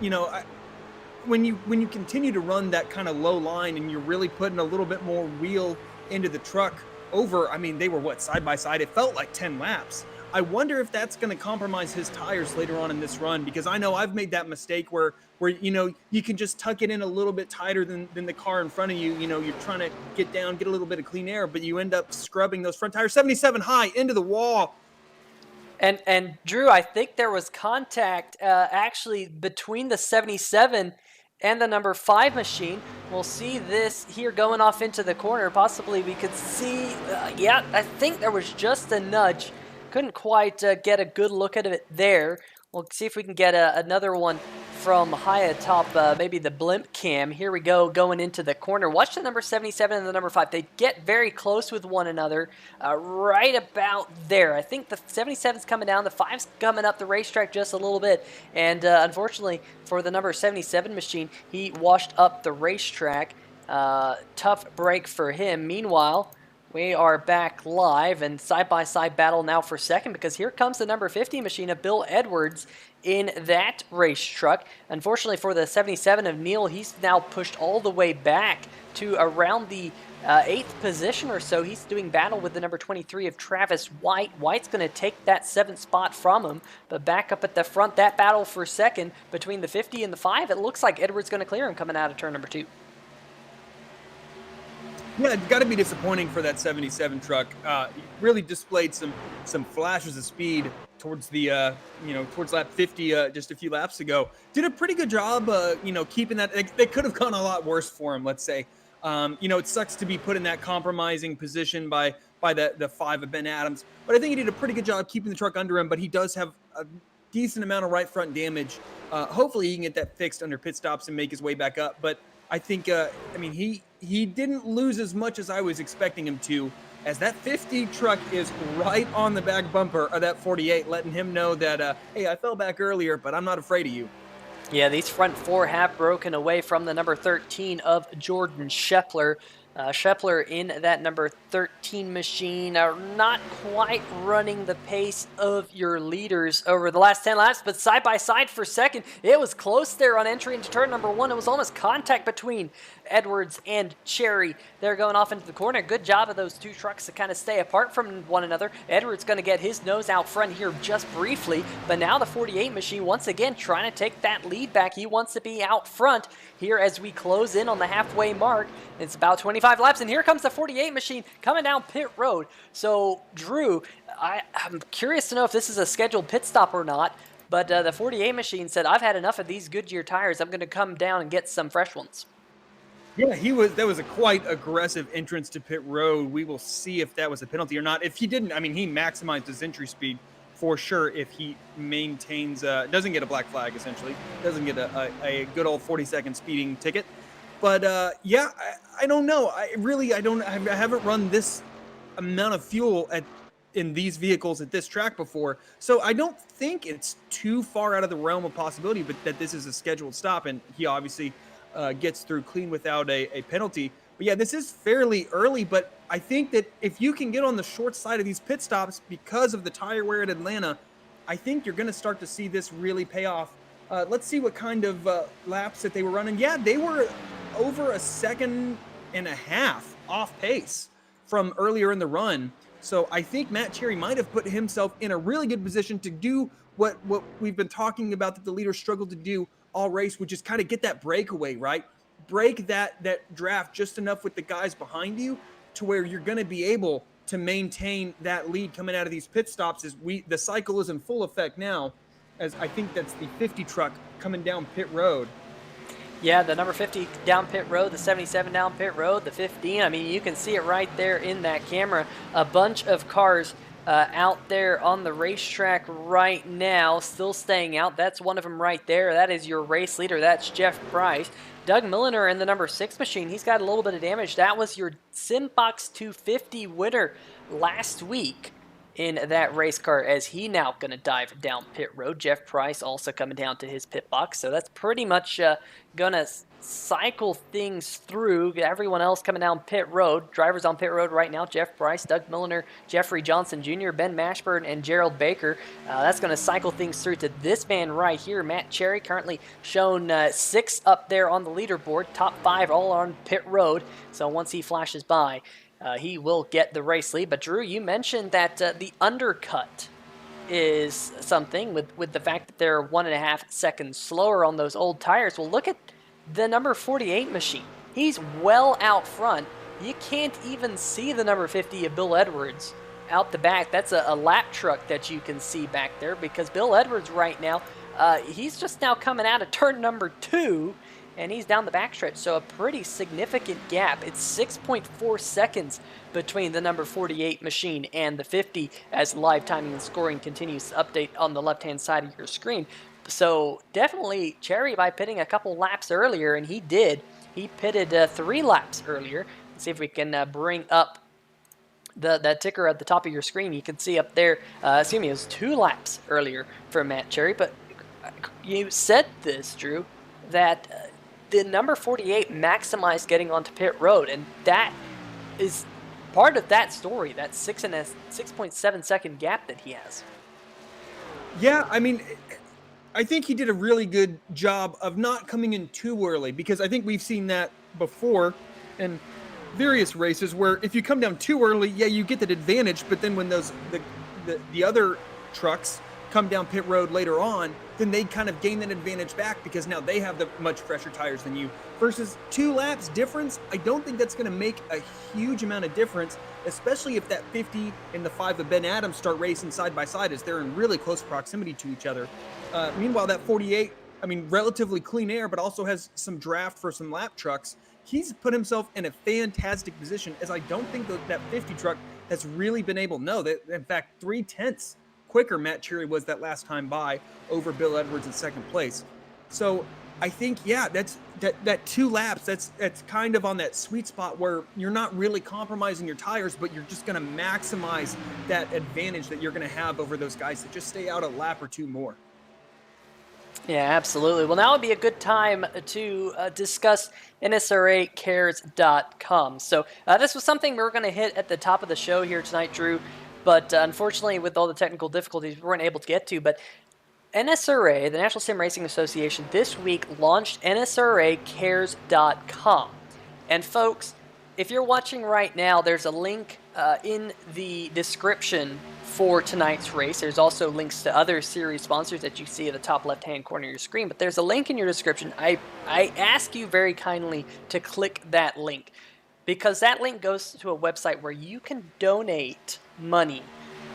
when you continue to run that kind of low line and you're really putting a little bit more wheel into the truck over, I mean, they were side-by-side? It felt like 10 laps. I wonder if that's going to compromise his tires later on in this run, because I know I've made that mistake where you can just tuck it in a little bit tighter than the car in front of you. You're trying to get down, get a little bit of clean air, but you end up scrubbing those front tires 77 high into the wall. And Drew, I think there was contact actually between the 77 and the number 5 machine. We'll see this here going off into the corner. Possibly we could see, yeah, I think there was just a nudge. Couldn't quite get a good look at it there. We'll see if we can get another one from high atop, maybe the blimp cam. Here we go, going into the corner. Watch the number 77 and the number 5. They get very close with one another, right about there. I think the 77's coming down, the 5's coming up the racetrack just a little bit. And unfortunately for the number 77 machine, he washed up the racetrack. Tough break for him. Meanwhile, we are back live and side-by-side battle now for second, because here comes the number 50 machine of Bill Edwards in that race truck. Unfortunately for the 77 of Neil, he's now pushed all the way back to around the 8th position or so. He's doing battle with the number 23 of Travis White. White's going to take that 7th spot from him, but back up at the front, that battle for second between the 50 and the 5. It looks like Edwards going to clear him coming out of turn number 2. Yeah, it's got to be disappointing for that 77 truck. Really displayed some flashes of speed towards the towards lap 50 just a few laps ago. Did a pretty good job, keeping that. They could have gone a lot worse for him, let's say. It sucks to be put in that compromising position by the 5 of Ben Adams, but I think he did a pretty good job keeping the truck under him. But he does have a decent amount of right front damage. Hopefully he can get that fixed under pit stops and make his way back up. But I think, he didn't lose as much as I was expecting him to, as that 50 truck is right on the back bumper of that 48, letting him know that, hey, I fell back earlier, but I'm not afraid of you. Yeah, these front 4 have broken away from the number 13 of Jordan Scheffler. Scheffler in that number 13 machine are not quite running the pace of your leaders over the last 10 laps, but side by side for second. It was close there on entry into turn number 1. It was almost contact between Edwards and Cherry. They're going off into the corner. Good job of those two trucks to kind of stay apart from one another. Edwards going to get his nose out front here just briefly, but now the 48 machine once again trying to take that lead back. He wants to be out front here as we close in on the halfway mark. It's about 25 laps, and here comes the 48 machine coming down pit road. So, Drew, I'm curious to know if this is a scheduled pit stop or not, but the 48 machine said, I've had enough of these Goodyear tires. I'm going to come down and get some fresh ones. Yeah, that was a quite aggressive entrance to pit road. We will see if that was a penalty or not. If he didn't, he maximized his entry speed for sure. If he maintains, doesn't get a black flag, essentially, doesn't get a good old 40-second speeding ticket. But I don't know. I haven't run this amount of fuel at in these vehicles at this track before. So I don't think it's too far out of the realm of possibility, but that this is a scheduled stop, and he obviously gets through clean without a penalty. But yeah, this is fairly early, but I think that if you can get on the short side of these pit stops because of the tire wear at Atlanta, I think you're going to start to see this really pay off. Let's see what kind of laps that they were running. Yeah, they were over a second and a half off pace from earlier in the run. So I think Matt Cherry might have put himself in a really good position to do what we've been talking about that the leaders struggled to do all race, which is kind of get that breakaway, right? Break that draft just enough with the guys behind you to where you're going to be able to maintain that lead coming out of these pit stops. As the cycle is in full effect now, as I think that's the 50 truck coming down pit road. Yeah, the number 50 down pit road, the 77 down pit road, the 15. I mean, you can see it right there in that camera. A bunch of cars out there on the racetrack right now, still staying out. That's one of them right there. That is your race leader. That's Jeff Price. Doug Milliner in the number 6 machine. He's got a little bit of damage. That was your Simbox 250 winner last week in that race car, as he now going to dive down pit road. Jeff Price also coming down to his pit box. So that's pretty much going to cycle things through. Everyone else coming down pit road. Drivers on pit road right now: Jeff Price, Doug Milliner, Jeffrey Johnson Jr., Ben Mashburn, and Gerald Baker. That's going to cycle things through to this man right here, Matt Cherry, currently shown 6th up there on the leaderboard. Top 5 all on pit road. So once he flashes by, he will get the race lead. But Drew, you mentioned that the undercut is something with the fact that they're 1.5 seconds slower on those old tires. Well, look at the number 48 machine. He's well out front. You can't even see the number 50 of Bill Edwards out the back. That's a lap truck that you can see back there, because Bill Edwards right now, he's just now coming out of turn number 2, and he's down the backstretch, so a pretty significant gap. It's 6.4 seconds between the number 48 machine and the 50, as live timing and scoring continues to update on the left-hand side of your screen. So definitely Cherry by pitting a couple laps earlier, and he did. He pitted 3 laps earlier. Let's see if we can bring up that ticker at the top of your screen. You can see up there, it was 2 laps earlier for Matt Cherry. But you said this, Drew, that the number 48 maximized getting onto pit road, and that is part of that story, that 6.7 second gap that he has. Yeah, I mean, I think he did a really good job of not coming in too early, because I think we've seen that before in various races where if you come down too early, yeah, you get that advantage, but then when the other trucks come down pit road later on, then they kind of gain that advantage back because now they have the much fresher tires than you. Versus 2 laps difference, I don't think that's going to make a huge amount of difference, especially if that 50 and the 5 of Ben Adams start racing side by side as they're in really close proximity to each other. Meanwhile, that 48, I mean, relatively clean air, but also has some draft for some lap trucks. He's put himself in a fantastic position, as I don't think that 50 truck has really been able, in fact, 3/10 quicker Matt Cherry was that last time by over Bill Edwards in second place. So I think, yeah, that 2 laps, that's kind of on that sweet spot where you're not really compromising your tires, but you're just going to maximize that advantage that you're going to have over those guys that just stay out a lap or 2 more. Yeah, absolutely. Well, now would be a good time to discuss NSRAcares.com. So this was something we were going to hit at the top of the show here tonight, Drew, but unfortunately with all the technical difficulties we weren't able to get to. But NSRA, the National Sim Racing Association, this week launched NSRAcares.com. And folks, if you're watching right now, there's a link in the description for tonight's race. There's also links to other series sponsors that you see at the top left-hand corner of your screen, but there's a link in your description. I ask you very kindly to click that link, because that link goes to a website where you can donate money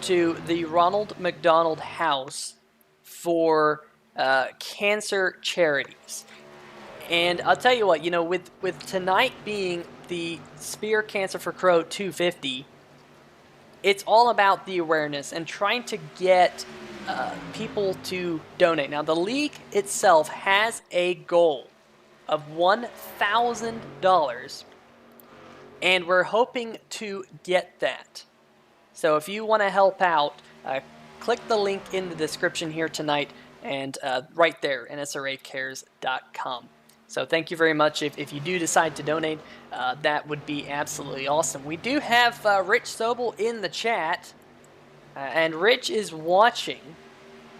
to the Ronald McDonald House for cancer charities. And I'll tell you what, with tonight being the Spear Cancer for Crowe 250, it's all about the awareness and trying to get people to donate. Now, the league itself has a goal of $1,000, and we're hoping to get that. So if you want to help out, click the link in the description here tonight, and right there, nsracares.com. So thank you very much. If you do decide to donate, that would be absolutely awesome. We do have Rich Sobel in the chat, and Rich is watching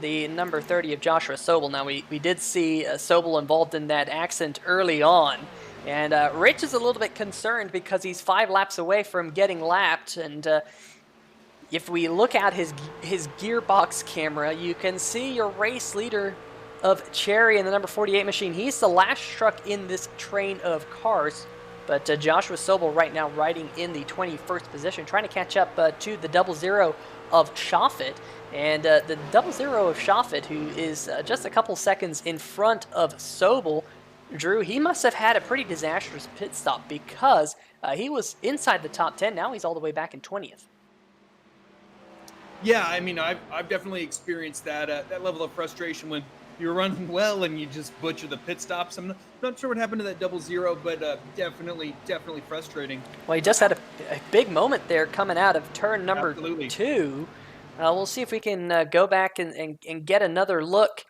the number 30 of Joshua Sobel. Now, we did see Sobel involved in that accident early on, and Rich is a little bit concerned because he's 5 laps away from getting lapped, and if we look at his gearbox camera, you can see your race leader of Cherry in the number 48 machine. He's the last truck in this train of cars, but Joshua Sobel right now riding in the 21st position, trying to catch up to the 00 of Shoffett. And the 00 of Shoffett, who is just a couple seconds in front of Sobel, Drew, he must have had a pretty disastrous pit stop because he was inside the top 10. Now he's all the way back in 20th. Yeah, I mean, I've definitely experienced that level of frustration when you're running well and you just butcher the pit stops. I'm not sure what happened to that 00, but definitely frustrating. Well, he just had a big moment there coming out of turn number Absolutely. 2. We'll see if we can go back and get another look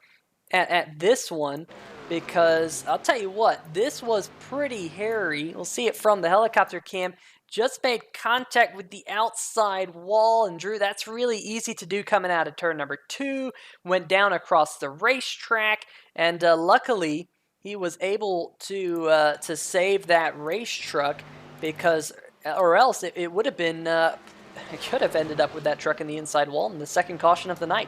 at this one, because I'll tell you what, this was pretty hairy. We'll see it from the helicopter cam. Just made contact with the outside wall, and Drew, that's really easy to do coming out of turn number 2. Went down across the racetrack, and luckily he was able to save that race truck, because or else it would have been it could have ended up with that truck in the inside wall in the second caution of the night.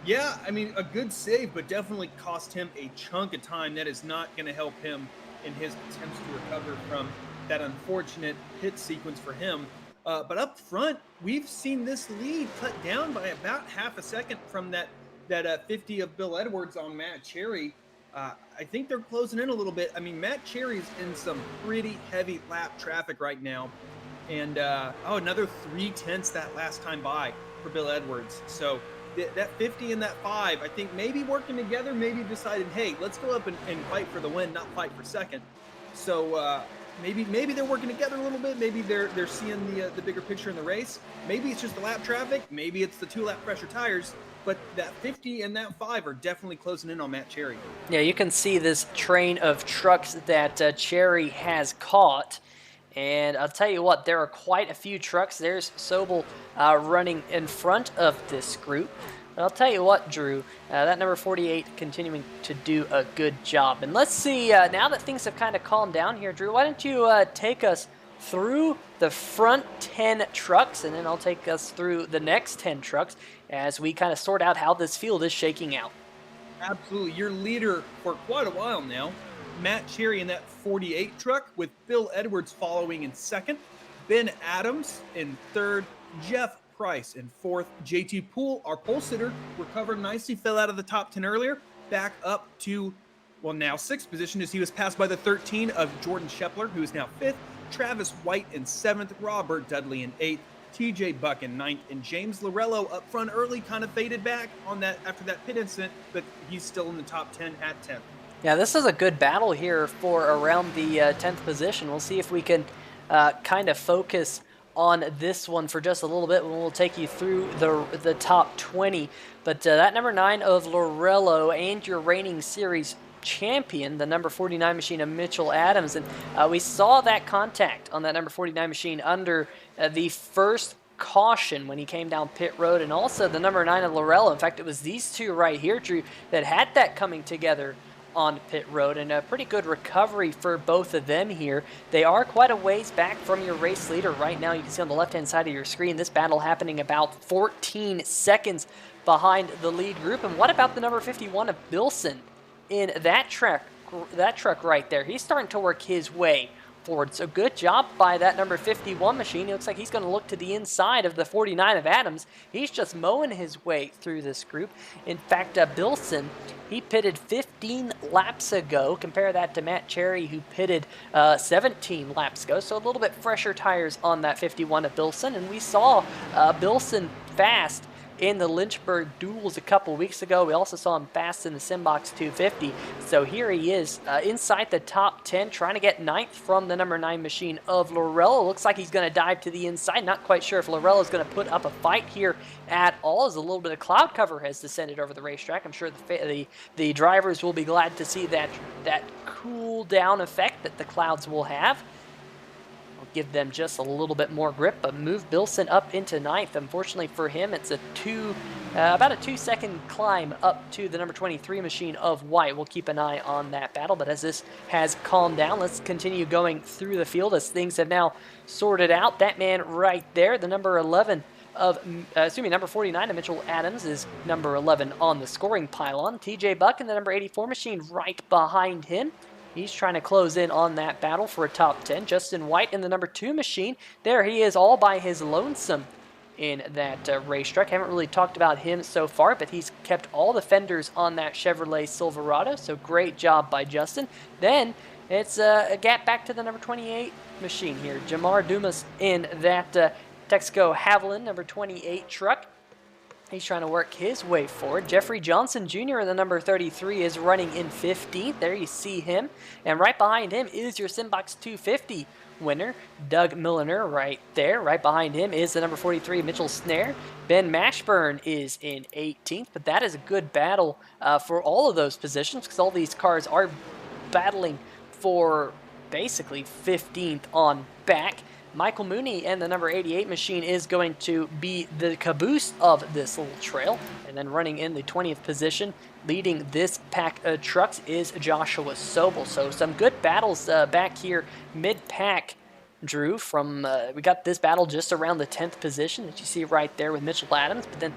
Yeah, I mean, a good save, but definitely cost him a chunk of time. That is not going to help him in his attempts to recover from that unfortunate pit sequence for him. But up front, we've seen this lead cut down by about half a second from that 50 of Bill Edwards on Matt Cherry. I think they're closing in a little bit. I mean, Matt Cherry's in some pretty heavy lap traffic right now. And, another 3/10 that last time by for Bill Edwards. So that 50 and that 5, I think maybe working together, maybe decided, hey, let's go up and fight for the win, not fight for second. So maybe they're working together a little bit. Maybe they're seeing the bigger picture in the race. Maybe it's just the lap traffic. Maybe it's the 2-lap pressure tires. But that 50 and that 5 are definitely closing in on Matt Cherry. Yeah, you can see this train of trucks that Cherry has caught. And I'll tell you what, there are quite a few trucks. There's Sobel running in front of this group. But I'll tell you what, Drew, that number 48 continuing to do a good job. And let's see, now that things have kind of calmed down here, Drew, why don't you take us through the front 10 trucks, and then I'll take us through the next 10 trucks as we kind of sort out how this field is shaking out. Absolutely. Your leader for quite a while now, Matt Cherry in that 48 truck, with Bill Edwards following in second, Ben Adams in third, Jeff Price in fourth, JT Poole, our pole sitter, recovered nicely, fell out of the top 10 earlier, back up to, well, now 6th position as he was passed by the 13 of Jordan Shepler, who is now 5th, Travis White in 7th, Robert Dudley in 8th, TJ Buck in 9th, and James Lorello up front early, kind of faded back on that after that pit incident, but he's still in the top 10 at 10th. Yeah, this is a good battle here for around the 10th position. We'll see if we can kind of focus on this one for just a little bit when we'll take you through the top 20. But that number 9 of Lorello and your reigning series champion, the number 49 machine of Mitchell Adams. And we saw that contact on that number 49 machine under the first caution when he came down pit road, and also the number 9 of Lorello. In fact, it was these two right here, Drew, that had that coming together on pit road, and a pretty good recovery for both of them here. They are quite a ways back from your race leader right now. You can see on the left-hand side of your screen this battle happening about 14 seconds behind the lead group. And what about the number 51 of Bilson in that truck right there? He's starting to work his way forward. So good job by that number 51 machine. It looks like he's going to look to the inside of the 49 of Adams. He's just mowing his way through this group. In fact, Bilson, he pitted 15 laps ago. Compare that to Matt Cherry, who pitted 17 laps ago. So a little bit fresher tires on that 51 of Bilson. And we saw Bilson fast in the Lynchburg duels a couple weeks ago. We also saw him fast in the Simbox 250. So here he is inside the top 10, trying to get 9th from the number 9 machine of Lorello. Looks like he's going to dive to the inside. Not quite sure if Lorello is going to put up a fight here at all, as a little bit of cloud cover has descended over the racetrack. I'm sure the drivers will be glad to see that cool down effect that the clouds will have. I'll give them just a little bit more grip, but move Bilson up into 9th. Unfortunately for him, it's about a 2-second climb up to the number 23 machine of White. We'll keep an eye on that battle, but as this has calmed down, let's continue going through the field as things have now sorted out. That man right there, the number 11 of, number 49 of Mitchell Adams, is number 11 on the scoring pylon. TJ Buck in the number 84 machine right behind him. He's trying to close in on that battle for a top 10. Justin White in the number 2 machine. There he is all by his lonesome in that racetrack. Haven't really talked about him so far, but he's kept all the fenders on that Chevrolet Silverado, so great job by Justin. Then it's a gap back to the number 28 machine here. Jamar Dumas in that Texaco Haviland number 28 truck. He's trying to work his way forward. Jeffrey Johnson Jr. in the number 33 is running in 15th. There you see him. And right behind him is your Simbox 250 winner, Doug Milliner, right there. Right behind him is the number 43, Mitchell Snare. Ben Mashburn is in 18th, but that is a good battle for all of those positions, because all these cars are battling for basically 15th on back. Michael Mooney and the number 88 machine is going to be the caboose of this little trail. And then running in the 20th position, leading this pack of trucks, is Joshua Sobel. So some good battles back here mid-pack, Drew. We got this battle just around the 10th position that you see right there with Mitchell Adams. But then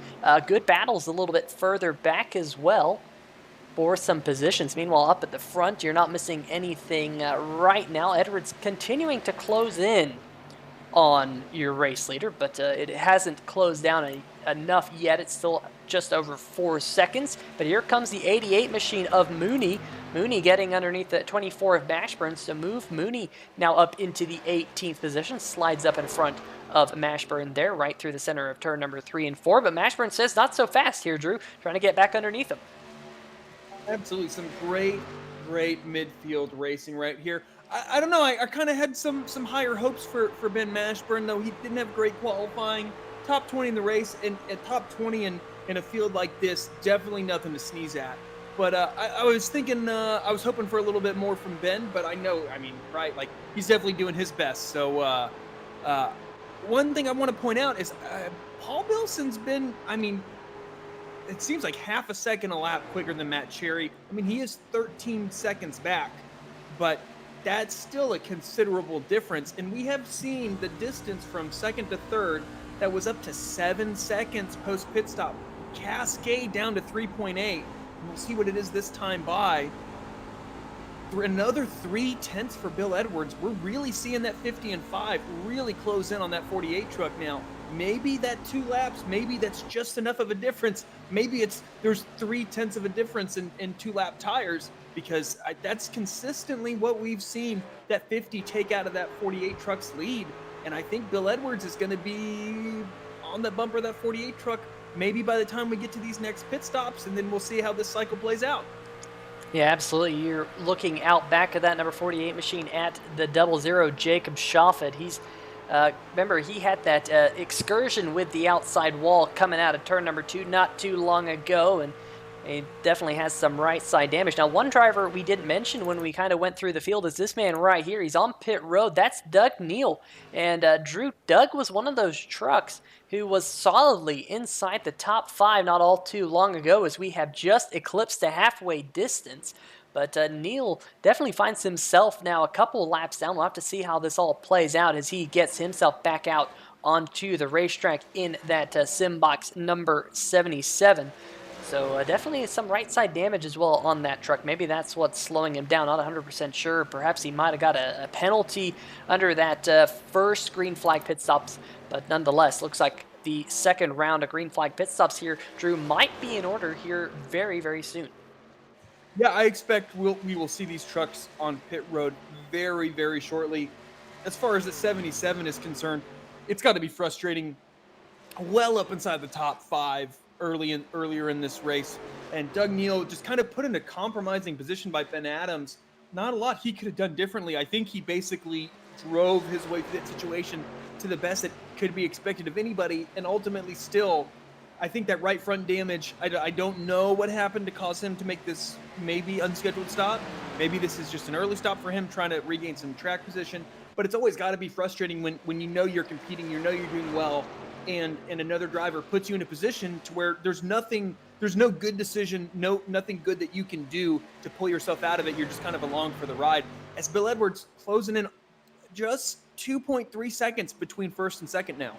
good battles a little bit further back as well for some positions. Meanwhile, up at the front, you're not missing anything right now. Edwards continuing to close in on your race leader, but it hasn't closed down enough yet. It's still just over 4 seconds, but here comes the 88 machine of Mooney. Mooney getting underneath the 24 of Mashburn, so move Mooney now up into the 18th position, slides up in front of Mashburn there, right through the center of turn number 3 and 4, but Mashburn says not so fast here, Drew, trying to get back underneath him. Absolutely, some great midfield racing right here. I don't know, I kind of had some higher hopes for Ben Mashburn, though he didn't have great qualifying. Top 20 in the race, and top 20 in a field like this, definitely nothing to sneeze at. But I was thinking, I was hoping for a little bit more from Ben, but right, like, he's definitely doing his best. So one thing I want to point out is Paul Bilson's been, it seems like half a second a lap quicker than Matt Cherry. He is 13 seconds back, but that's still a considerable difference. And we have seen the distance from second to third that was up to 7 seconds post pit stop cascade down to 3.8. We'll see what it is this time by. For another 0.3 for Bill Edwards. We're really seeing that 50 and 5 really close in on that 48 truck now. Maybe that 2 laps, maybe that's just enough of a difference. Maybe there's 0.3 of a difference in 2-lap tires, because that's consistently what we've seen that 50 take out of that 48 truck's lead. And I think Bill Edwards is going to be on the bumper of that 48 truck maybe by the time we get to these next pit stops, and then we'll see how this cycle plays out. Yeah, absolutely. You're looking out back of that number 48 machine at the 00, Jacob Schoffet. He's remember, he had that excursion with the outside wall coming out of turn number 2 not too long ago, and he definitely has some right side damage. Now, one driver we didn't mention when we kind of went through the field is this man right here. He's on pit road. That's Doug Neal. And Drew, Doug was one of those trucks who was solidly inside the top 5 not all too long ago, as we have just eclipsed the halfway distance. But Neal definitely finds himself now a couple laps down. We'll have to see how this all plays out as he gets himself back out onto the racetrack in that Simbox number 77. So definitely some right side damage as well on that truck. Maybe that's what's slowing him down. Not 100% sure. Perhaps he might have got a penalty under that first green flag pit stops. But nonetheless, looks like the second round of green flag pit stops here, Drew, might be in order here very, very soon. Yeah, I expect we will see these trucks on pit road very, very shortly. As far as the 77 is concerned, it's got to be frustrating well up inside the top 5 earlier in this race, and Doug Neal just kind of put in a compromising position by Ben Adams. Not a lot he could have done differently. I think he basically drove his way through that situation to the best that could be expected of anybody, and ultimately still, I think that right front damage, I don't know what happened to cause him to make this maybe unscheduled stop. Maybe this is just an early stop for him trying to regain some track position, but it's always got to be frustrating when you know you're competing, you know you're doing well, and another driver puts you in a position to where there's no good decision, nothing good that you can do to pull yourself out of it. You're just kind of along for the ride. As Bill Edwards closing in just 2.3 seconds between first and second now.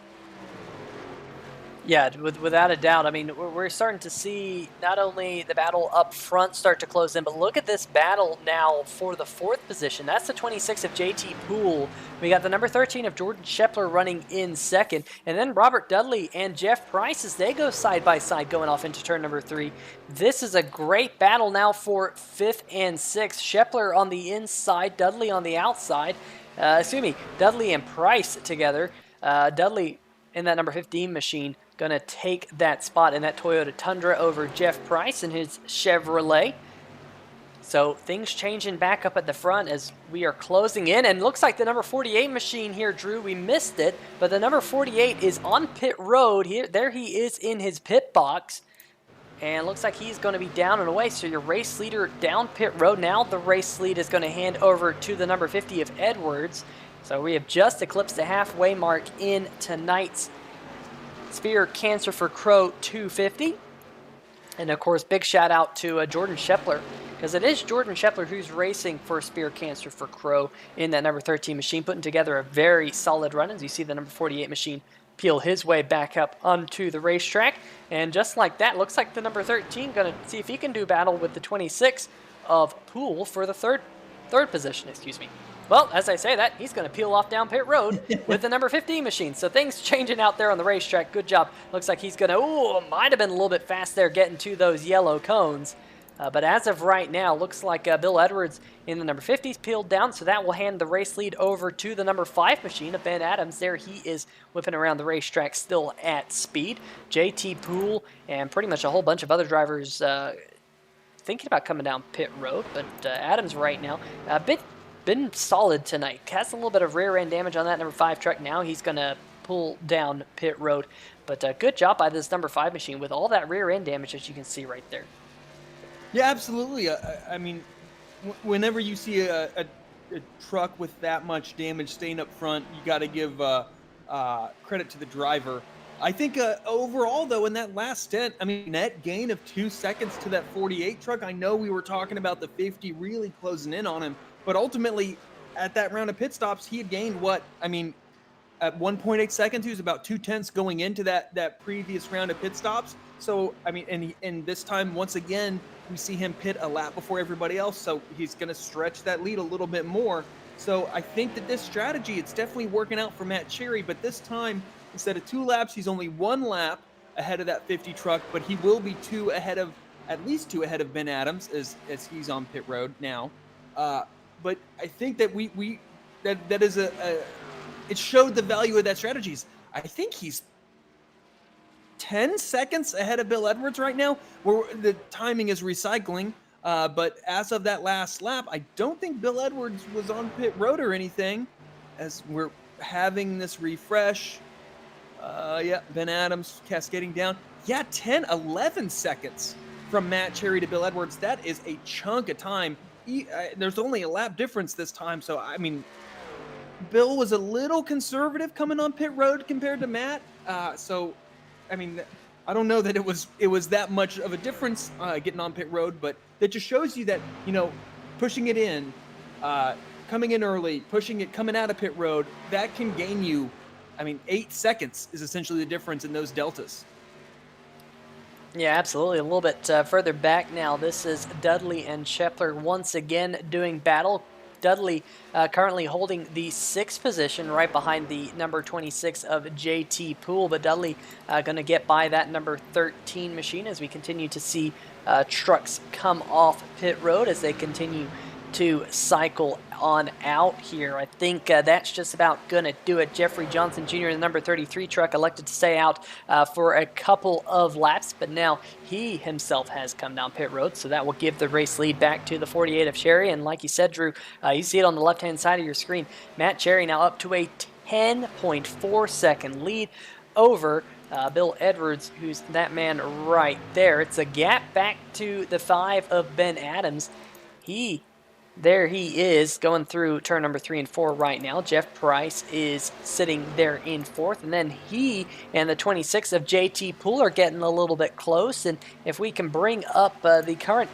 Yeah, without a doubt. I mean, we're starting to see not only the battle up front start to close in, but look at this battle now for the 4th position. That's the 26 of JT Poole. We got the number 13 of Jordan Scheffler running in 2nd. And then Robert Dudley and Jeff Price as they go side by side going off into turn number 3. This is a great battle now for 5th and 6th. Scheffler on the inside, Dudley on the outside. Dudley and Price together. Dudley in that number 15 machine going to take that spot in that Toyota Tundra over Jeff Price in his Chevrolet. So things changing back up at the front as we are closing in. And looks like the number 48 machine here, Drew, we missed it, but the number 48 is on pit road. There he is in his pit box. And looks like he's going to be down and away. So your race leader down pit road. Now the race lead is going to hand over to the number 50 of Edwards. So we have just eclipsed the halfway mark in tonight's Spear Cancer for Crowe 250. And of course, big shout out to Jordan Scheffler, because it is Jordan Scheffler who's racing for Spear Cancer for Crowe in that number 13 machine, putting together a very solid run as you see the number 48 machine peel his way back up onto the racetrack. And just like that, looks like the number 13 going to see if he can do battle with the 26 of Poole for the third position, Well, as I say that, he's going to peel off down pit road with the number 15 machine. So things changing out there on the racetrack. Good job. Looks like he's going to, might have been a little bit fast there getting to those yellow cones. But as of right now, looks like Bill Edwards in the number 50's peeled down. So that will hand the race lead over to the number 5 machine of Ben Adams. There he is whipping around the racetrack still at speed. JT Poole and pretty much a whole bunch of other drivers thinking about coming down pit road. But Adams right now, been solid tonight. Has a little bit of rear end damage on that number 5 truck. Now he's going to pull down pit road. But good job by this number 5 machine with all that rear end damage that you can see right there. Yeah, absolutely. I mean, whenever you see a truck with that much damage staying up front, you got to give credit to the driver. I think overall, though, in that last stint, I mean, net gain of 2 seconds to that 48 truck. I know we were talking about the 50 really closing in on him, but ultimately, at that round of pit stops, he had gained what? I mean, at 1.8 seconds, he was about 2/10 going into that previous round of pit stops. So, I mean, and this time, once again, we see him pit a lap before everybody else, so he's going to stretch that lead a little bit more. So I think that this strategy, it's definitely working out for Matt Cherry, but this time, instead of 2 laps, he's only 1 lap ahead of that 50 truck, but he will be at least two ahead of Ben Adams as he's on pit road now. But I think that that is it showed the value of that strategy. I think he's 10 seconds ahead of Bill Edwards right now, where the timing is recycling. But as of that last lap, I don't think Bill Edwards was on pit road or anything. As we're having this refresh, Ben Adams cascading down. 11 seconds from Matt Cherry to Bill Edwards. That is a chunk of time. There's only a lap difference this time, so I mean, Bill was a little conservative coming on pit road compared to Matt. So, I mean, I don't know that it was that much of a difference getting on pit road, but that just shows you that, you know, pushing it in, coming in early, pushing it, coming out of pit road, that can gain you, 8 seconds is essentially the difference in those deltas. Yeah, absolutely. A little bit further back now. This is Dudley and Scheffler once again doing battle. Dudley currently holding the 6th position right behind the number 26 of JT Poole, but Dudley going to get by that number 13 machine as we continue to see trucks come off pit road as they continue to cycle on out here. I think that's just about going to do it. Jeffrey Johnson Jr. in the number 33 truck elected to stay out for a couple of laps, but now he himself has come down pit road, so that will give the race lead back to the 48 of Cherry. And like you said, Drew, you see it on the left-hand side of your screen. Matt Cherry now up to a 10.4 second lead over Bill Edwards, who's that man right there. It's a gap back to the 5 of Ben Adams. There he is going through turn number 3 and 4 right now. Jeff Price is sitting there in 4th, and then he and the 26 of JT Poole are getting a little bit close. And if we can bring up the current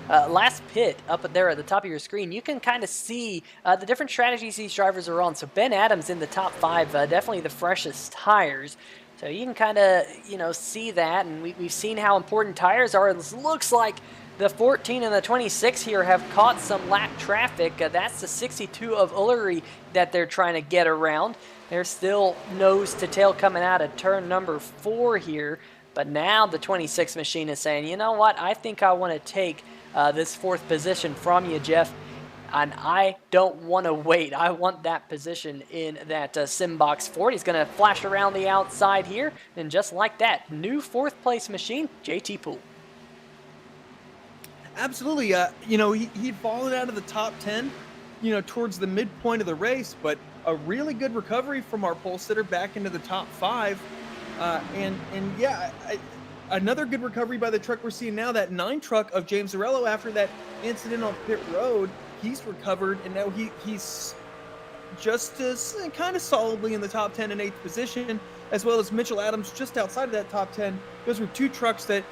last pit up there at the top of your screen, you can kind of see the different strategies these drivers are on. So Ben Adams in the top 5, definitely the freshest tires. So you can kind of, see that, and we've seen how important tires are. It looks like the 14 and the 26 here have caught some lap traffic. That's the 62 of Ullery that they're trying to get around. They're still nose to tail coming out of turn number 4 here. But now the 26 machine is saying, you know what, I think I want to take this 4th position from you, Jeff. And I don't want to wait. I want that position in that Simbox Ford. He's going to flash around the outside here. And just like that, new 4th place machine, JT Poole. Absolutely. He'd fallen out of the top 10, towards the midpoint of the race, but a really good recovery from our pole sitter back into the top 5. Another good recovery by the truck we're seeing now, that 9 truck of James Zarello after that incident on pit road. He's recovered, and now he's just as kind of solidly in the top 10 and 8th position, as well as Mitchell Adams just outside of that top 10. Those were 2 trucks that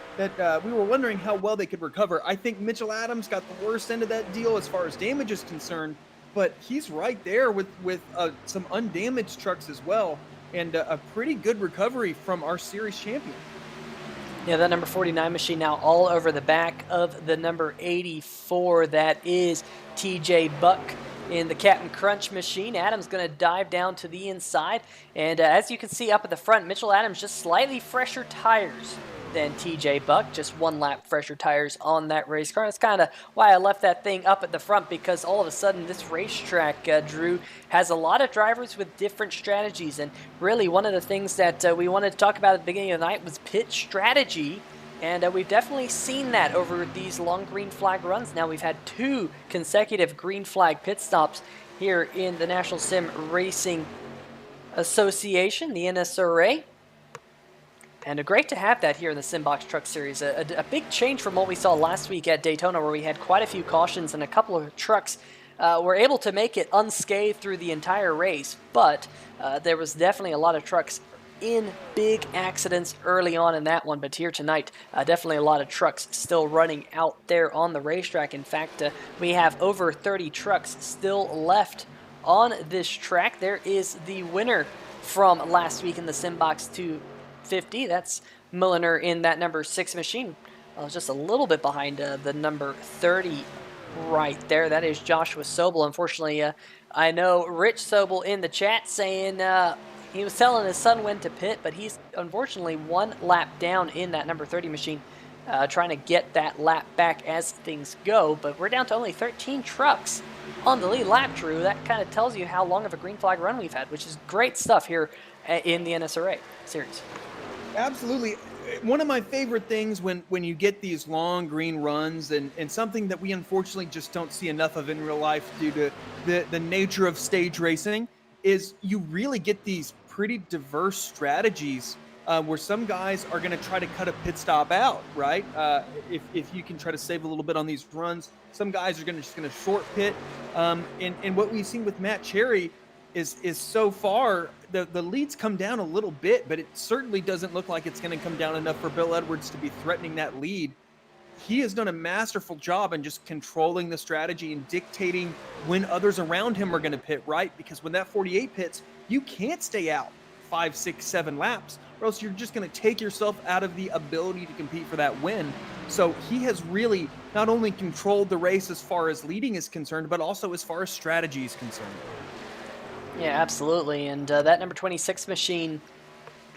we were wondering how well they could recover. I think Mitchell Adams got the worst end of that deal as far as damage is concerned, but he's right there with some undamaged trucks as well, and a pretty good recovery from our series champion. Yeah, that number 49 machine now all over the back of the number 84. That is TJ Buck in the Captain Crunch machine. Adams going to dive down to the inside. And as you can see up at the front, Mitchell Adams just slightly fresher tires than TJ Buck. Just 1 lap fresher tires on that race car. That's kind of why I left that thing up at the front, because all of a sudden this racetrack, Drew, has a lot of drivers with different strategies. And really one of the things that we wanted to talk about at the beginning of the night was pit strategy. And we've definitely seen that over these long green flag runs. Now we've had 2 consecutive green flag pit stops here in the National Sim Racing Association, the NSRA. And great to have that here in the Simbox Truck Series. A big change from what we saw last week at Daytona, where we had quite a few cautions and a couple of trucks were able to make it unscathed through the entire race. But there was definitely a lot of trucks in big accidents early on in that one. But here tonight, definitely a lot of trucks still running out there on the racetrack. In fact, we have over 30 trucks still left on this track. There is the winner from last week in the Simbox 250. That's Milliner in that number 6 machine. Just a little bit behind the number 30 right there. That is Joshua Sobel. Unfortunately, I know Rich Sobel in the chat saying he was telling his son when to pit, but he's unfortunately 1 lap down in that number 30 machine, trying to get that lap back as things go. But we're down to only 13 trucks on the lead lap, Drew. That kind of tells you how long of a green flag run we've had, which is great stuff here in the NSRA series. Absolutely. One of my favorite things when you get these long green runs, and something that we unfortunately just don't see enough of in real life due to the nature of stage racing, is you really get these pretty diverse strategies where some guys are going to try to cut a pit stop out, right? If you can try to save a little bit on these runs, some guys are just going to short pit. And what we've seen with Matt Cherry is so far the leads come down a little bit, but it certainly doesn't look like it's going to come down enough for Bill Edwards to be threatening that lead. He has done a masterful job in just controlling the strategy and dictating when others around him are going to pit, right? Because when that 48 pits, you can't stay out 5, 6, 7 laps, or else you're just going to take yourself out of the ability to compete for that win. So he has really not only controlled the race as far as leading is concerned, but also as far as strategy is concerned. Yeah, absolutely. And that number 26 machine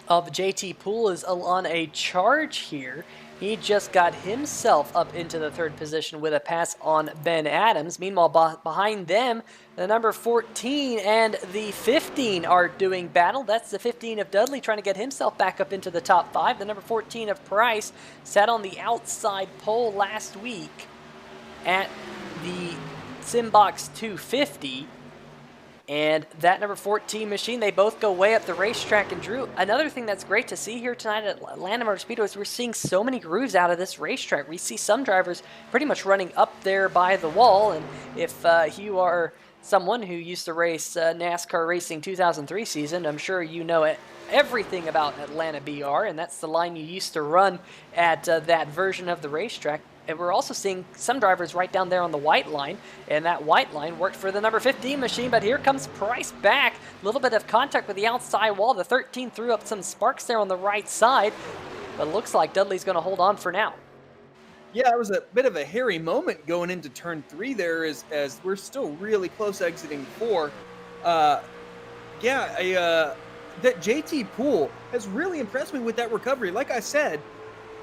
of JT Poole is on a charge here. He just got himself up into the third position with a pass on Ben Adams. Meanwhile, behind them, the number 14 and the 15 are doing battle. That's the 15 of Dudley trying to get himself back up into the top 5. The number 14 of Price sat on the outside pole last week at the Simbox 250. And that number 14 machine, they both go way up the racetrack. And Drew, another thing that's great to see here tonight at Atlanta Motor Speedway is we're seeing so many grooves out of this racetrack. We see some drivers pretty much running up there by the wall. And if you are someone who used to race NASCAR Racing 2003 season, I'm sure you know everything about Atlanta BR, and that's the line you used to run at that version of the racetrack. And we're also seeing some drivers right down there on the white line, and that white line worked for the number 15 machine, but here comes Price back. A little bit of contact with the outside wall. The 13 threw up some sparks there on the right side, but it looks like Dudley's going to hold on for now. Yeah, it was a bit of a hairy moment going into turn 3 there as we're still really close exiting 4. That JT Poole has really impressed me with that recovery. Like I said,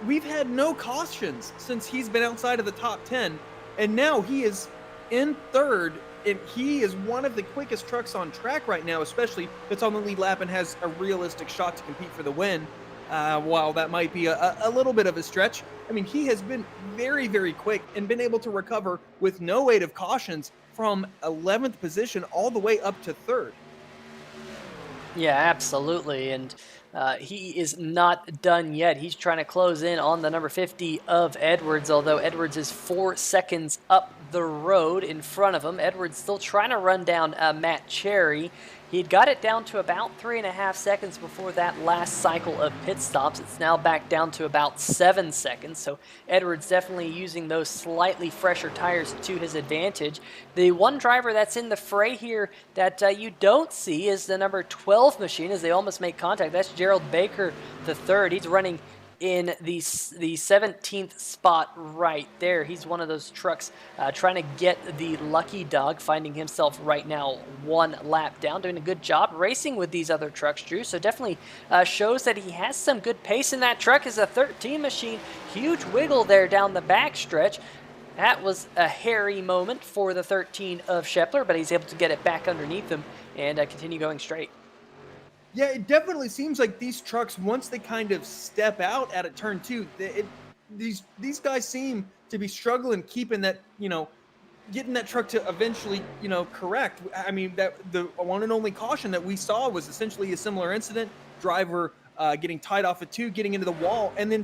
we've had no cautions since he's been outside of the top 10, and now he is in third, and he is one of the quickest trucks on track right now, especially that's on the lead lap and has a realistic shot to compete for the win. While that might be a little bit of a stretch, I mean, he has been very, very quick and been able to recover with no aid of cautions from 11th position all the way up to 3rd. Yeah, absolutely, and he is not done yet. He's trying to close in on the number 50 of Edwards, although Edwards is 4 seconds up the road in front of him. Edwards still trying to run down Matt Cherry. He'd got it down to about 3.5 seconds before that last cycle of pit stops. It's now back down to about 7 seconds, so Edwards definitely using those slightly fresher tires to his advantage. The one driver that's in the fray here that you don't see is the number 12 machine as they almost make contact. That's Gerald Baker the third. He's running in the 17th spot right there. He's one of those trucks trying to get the lucky dog, finding himself right now 1 lap down, doing a good job racing with these other trucks, Drew. So definitely shows that he has some good pace in that truck. Is a 13 machine. Huge wiggle there down the backstretch. That was a hairy moment for the 13 of Scheffler, but he's able to get it back underneath him and continue going straight. Yeah, it definitely seems like these trucks, once they kind of step out at a turn 2, these guys seem to be struggling keeping that, getting that truck to eventually, correct. I mean, that the one and only caution that we saw was essentially a similar incident. Driver getting tied off a 2, getting into the wall, and then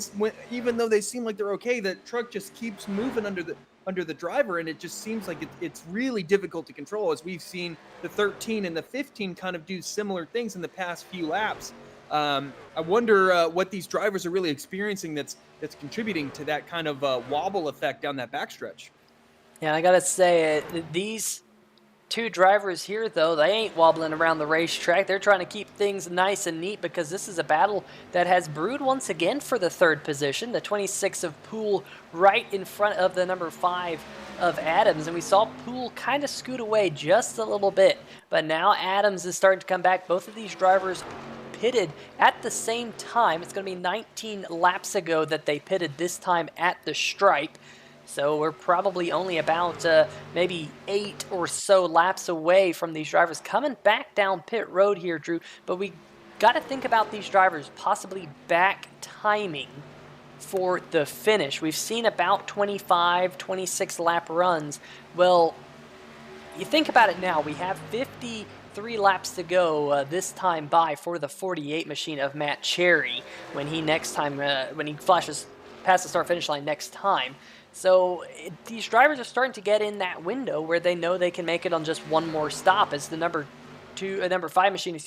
even though they seem like they're okay, the truck just keeps moving under the driver, and it just seems like it's really difficult to control, as we've seen the 13 and the 15 kind of do similar things in the past few laps. I wonder what these drivers are really experiencing that's contributing to that kind of wobble effect down that backstretch. Yeah, I gotta say, these 2 drivers here, though, they ain't wobbling around the racetrack. They're trying to keep things nice and neat because this is a battle that has brewed once again for the 3rd position. The 26 of Poole right in front of the number 5 of Adams. And we saw Poole kind of scoot away just a little bit. But now Adams is starting to come back. Both of these drivers pitted at the same time. It's going to be 19 laps ago that they pitted, this time at the stripe. So we're probably only about maybe 8 or so laps away from these drivers coming back down pit road here, Drew. But we got to think about these drivers possibly back timing for the finish. We've seen about 25, 26 lap runs. Well, you think about it now. We have 53 laps to go this time by for the 48 machine of Matt Cherry when he flashes past the start-finish line next time. So these drivers are starting to get in that window where they know they can make it on just one more stop, as the number 5 machine,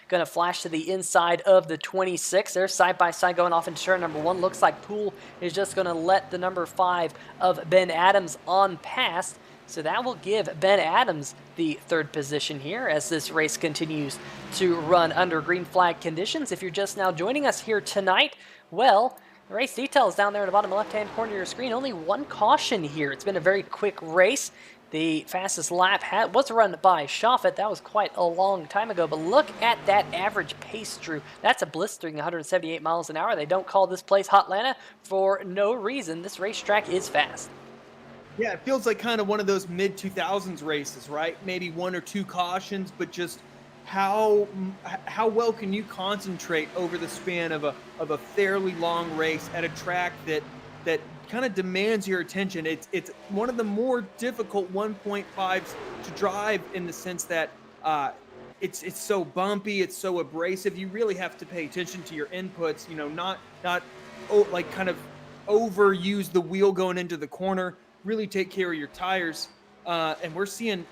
going to flash to the inside of the 26. They're side by side going off into turn number 1. Looks like Poole is just going to let the number 5 of Ben Adams on past. So that will give Ben Adams the 3rd position here as this race continues to run under green flag conditions. If you're just now joining us here tonight, well, race details down there in the bottom left-hand corner of your screen. Only 1 caution here. It's been a very quick race. The fastest lap was run by Shoffett. That was quite a long time ago, but look at that average pace, Drew. That's a blistering 178 miles an hour. They don't call this place Hotlanta for no reason. This racetrack is fast. Yeah, it feels like kind of one of those mid-2000s races, right? Maybe one or two cautions, but just how well can you concentrate over the span of a fairly long race at a track that kind of demands your attention. It's one of the more difficult 1.5s to drive in the sense that it's so bumpy, it's so abrasive. You really have to pay attention to your inputs. You know, not like kind of overuse the wheel going into the corner. Really take care of your tires, and we're seeing.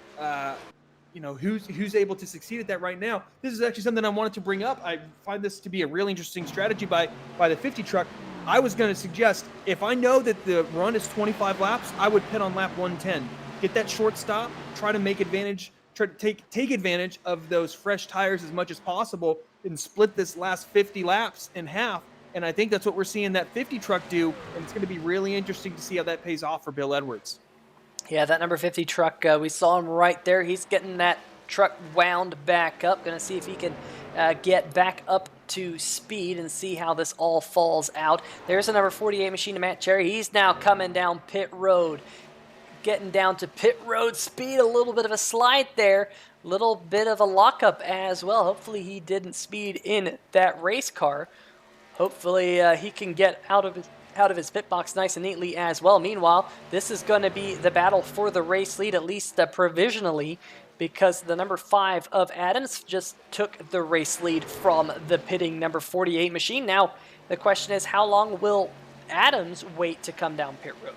Who's able to succeed at that right now. This is actually something I wanted to bring up. I find this to be a really interesting strategy by the 50 truck. I was going to suggest, if I know that the run is 25 laps, I would pit on lap 110. Get that short stop, try to take advantage of those fresh tires as much as possible, and split this last 50 laps in half. And I think that's what we're seeing that 50 truck do, and it's going to be really interesting to see how that pays off for Bill Edwards. Yeah, that number 50 truck, we saw him right there. He's getting that truck wound back up. Going to see if he can get back up to speed and see how this all falls out. There's a number 48 machine to Matt Cherry. He's now coming down pit road, getting down to pit road speed. A little bit of a slide there, little bit of a lockup as well. Hopefully he didn't speed in that race car. Hopefully he can get out of his pit box nice and neatly as well. Meanwhile, this is going to be the battle for the race lead, at least provisionally, because the number 5 of Adams just took the race lead from the pitting number 48 machine. Now, the question is, how long will Adams wait to come down pit road?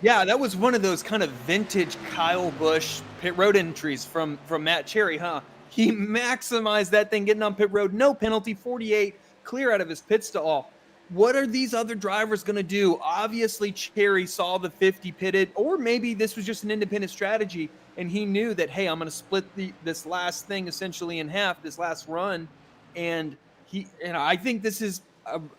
Yeah, that was one of those kind of vintage Kyle Busch pit road entries from Matt Cherry, huh? He maximized that thing getting on pit road, no penalty, 48, clear out of his pit stall. What are these other drivers going to do? Obviously, Cherry saw the 50 pitted, or maybe this was just an independent strategy, and he knew that, hey, I'm going to split this last thing essentially in half, this last run, and I think this is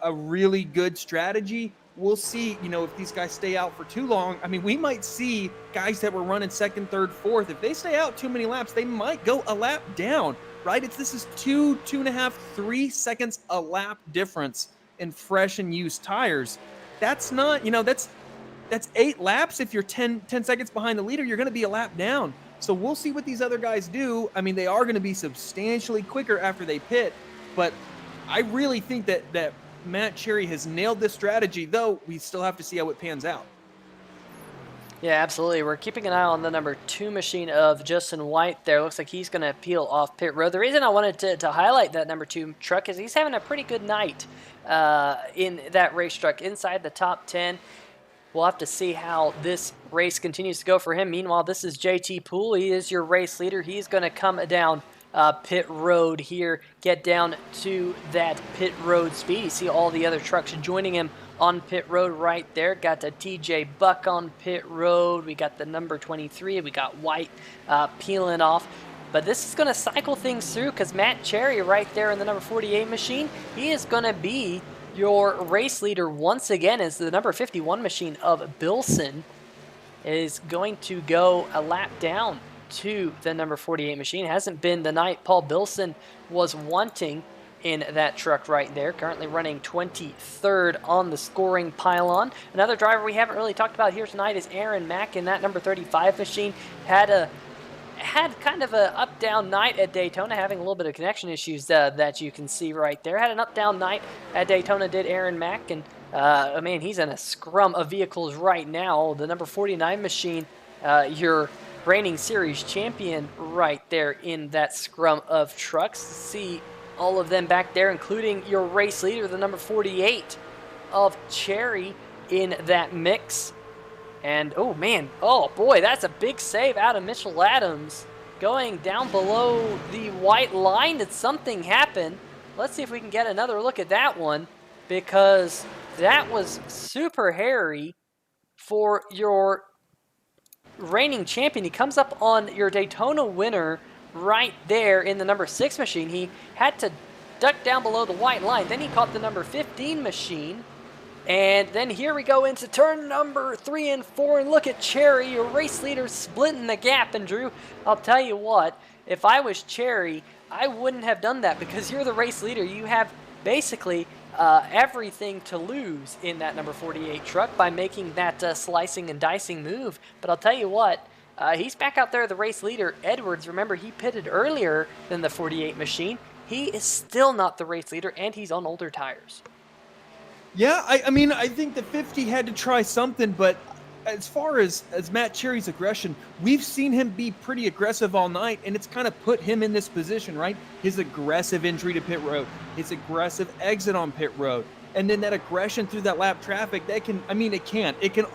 a really good strategy. We'll see, if these guys stay out for too long. I mean, we might see guys that were running second, third, fourth. If they stay out too many laps, they might go a lap down, right? This is 2.5, 3 seconds a lap difference in fresh and used tires. That's not, that's 8 laps. If you're 10 seconds behind the leader, you're going to be a lap down. So we'll see what these other guys do. I mean, they are going to be substantially quicker after they pit, but I really think that Matt Cherry has nailed this strategy, though we still have to see how it pans out. Yeah, absolutely. We're keeping an eye on the number 2 machine of Justin White there. Looks like he's going to peel off pit road. The reason I wanted to highlight that number 2 truck is he's having a pretty good night in that race truck inside the top 10. We'll have to see how this race continues to go for him. Meanwhile, this is JT Poole. He is your race leader. He's going to come down pit road here, get down to that pit road speed. You see all the other trucks joining him on pit road right there. Got the TJ Buck on pit road. We got the number 23. We got White peeling off. But this is going to cycle things through because Matt Cherry right there in the number 48 machine, he is going to be your race leader once again, as the number 51 machine of Bilson is going to go a lap down to the number 48 machine. Hasn't been the night Paul Bilson was wanting in that truck right there. Currently running 23rd on the scoring pylon. Another driver we haven't really talked about here tonight is Aaron Mack in that number 35 machine. Had kind of a up-down night at Daytona, having a little bit of connection issues that you can see right there. Had an up-down night at Daytona, did Aaron Mack, and man, he's in a scrum of vehicles right now. The number 49 machine, your reigning series champion right there in that scrum of trucks. See all of them back there, including your race leader, the number 48 of Cherry in that mix. And oh man, oh boy, that's a big save out of Mitchell Adams. Going down below the white line. Did something happen? Let's see if we can get another look at that one, because that was super hairy for your reigning champion. He comes up on your Daytona winner right there in the number 6 machine. He had to duck down below the white line. Then he caught the number 15 machine And then here we go into turn number 3 and 4, and look at Cherry, your race leader, splitting the gap. And Drew, I'll tell you what, if I was Cherry, I wouldn't have done that, because you're the race leader. You have basically everything to lose in that number 48 truck by making that slicing and dicing move. But I'll tell you what, he's back out there, the race leader. Edwards, remember, he pitted earlier than the 48 machine. He is still not the race leader, and he's on older tires. Yeah, I mean, I think the 50 had to try something, but as far as Matt Cherry's aggression, we've seen him be pretty aggressive all night, and it's kind of put him in this position, right? His aggressive entry to pit road, his aggressive exit on pit road, and then that aggression through that lap traffic, that can, I mean, it can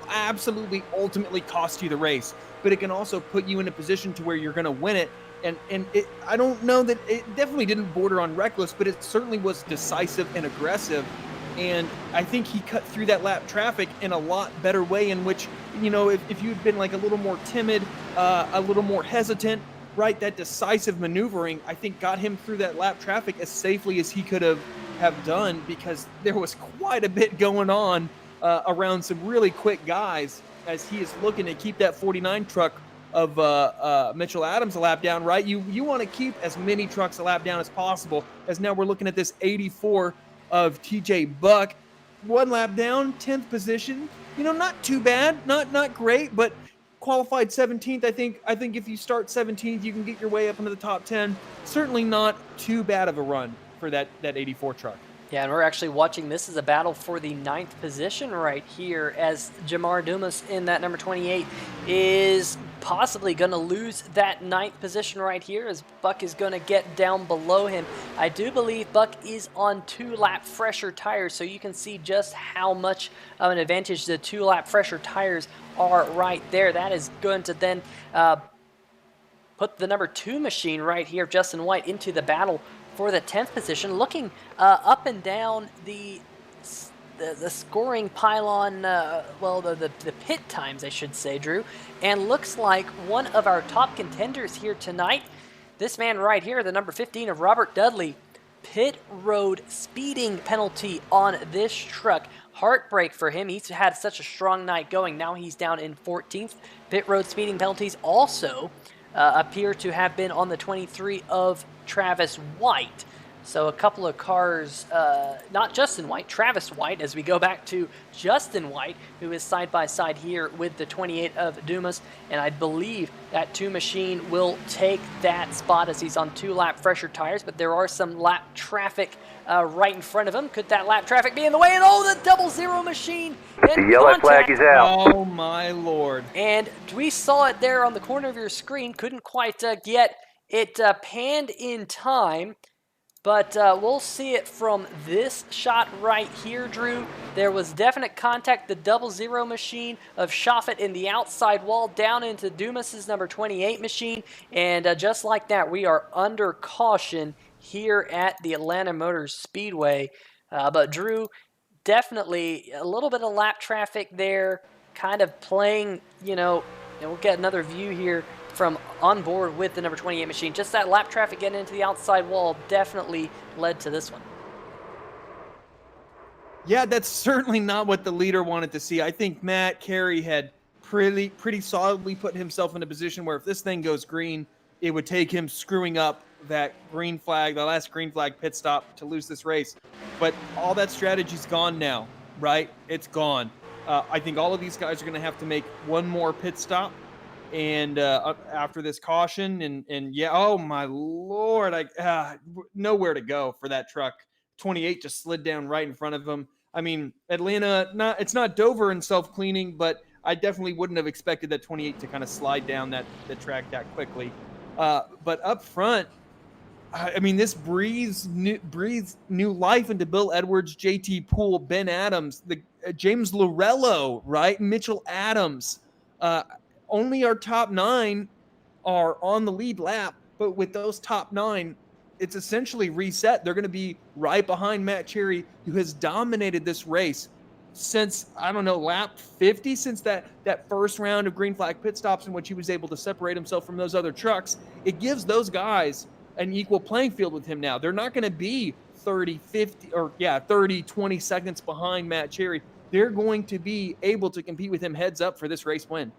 absolutely ultimately cost you the race, but it can also put you in a position to where you're going to win it. And it, I don't know that it definitely didn't border on reckless, but it certainly was decisive and aggressive. And I think he cut through that lap traffic in a lot better way, in which, you know, if you'd been like a little more timid, a little more hesitant, right, that decisive maneuvering, I think got him through that lap traffic as safely as he could have done, because there was quite a bit going on around some really quick guys as he is looking to keep that 49 truck of Mitchell Adams a lap down, right? You want to keep as many trucks a lap down as possible, as now we're looking at this 84 of TJ Buck, 1 lap down, 10th position. You know, not too bad, not great, but qualified 17th. I think if you start 17th, you can get your way up into the top 10. Certainly not too bad of a run for that 84 truck. Yeah, and we're actually watching, this is a battle for the 9th position right here, as Jamar Dumas in that number 28 is possibly going to lose that 9th position right here, as Buck is going to get down below him. I do believe Buck is on 2-lap fresher tires, so you can see just how much of an advantage the 2-lap fresher tires are right there. That is going to then put the number 2 machine right here, Justin White, into the battle for the 10th position. Looking up and down the scoring pylon, well, the pit times, I should say, Drew, and looks like one of our top contenders here tonight, this man right here, the number 15 of Robert Dudley, pit road speeding penalty on this truck. Heartbreak for him. He's had such a strong night going. Now he's down in 14th. Pit road speeding penalties also appear to have been on the 23 of Travis White. So a couple of cars, not Justin White, Travis White, as we go back to Justin White, who is side by side here with the 28 of Dumas. And I believe that 2 machine will take that spot as he's on 2-lap fresher tires, but there are some lap traffic right in front of him. Could that lap traffic be in the way? And oh, the 00 machine! The yellow flag is out. Oh my Lord. And we saw it there on the corner of your screen. Couldn't quite get it panned in time. But we'll see it from this shot right here, Drew. There was definite contact, the 00 machine of Shoffett in the outside wall down into Dumas's number 28 machine. And just like that, we are under caution here at the Atlanta Motor Speedway. But Drew, definitely a little bit of lap traffic there, kind of playing, you know, and we'll get another view here from on board with the number 28 machine. Just that lap traffic getting into the outside wall definitely led to this one. Yeah, that's certainly not what the leader wanted to see. I think Matt Carey had pretty solidly put himself in a position where if this thing goes green, it would take him screwing up that green flag, the last green flag pit stop, to lose this race. But all that strategy's gone now, right? It's gone. I think all of these guys are going to have to make one more pit stop. And after this caution, and yeah, oh my Lord, nowhere to go for that truck. 28 just slid down right in front of him. I mean, Atlanta, it's not Dover in self-cleaning, but I definitely wouldn't have expected that 28 to kind of slide down the track that quickly. But up front, I mean, this breathes new life into Bill Edwards, JT Poole, Ben Adams, James Lorello, right? Mitchell Adams. Only our top 9 are on the lead lap, but with those top 9, it's essentially reset. They're going to be right behind Matt Cherry, who has dominated this race since, I don't know, lap 50, since that first round of green flag pit stops in which he was able to separate himself from those other trucks. It gives those guys an equal playing field with him now. They're not going to be 30, 20 seconds behind Matt Cherry. they're going to be able to compete with him heads up for this race win.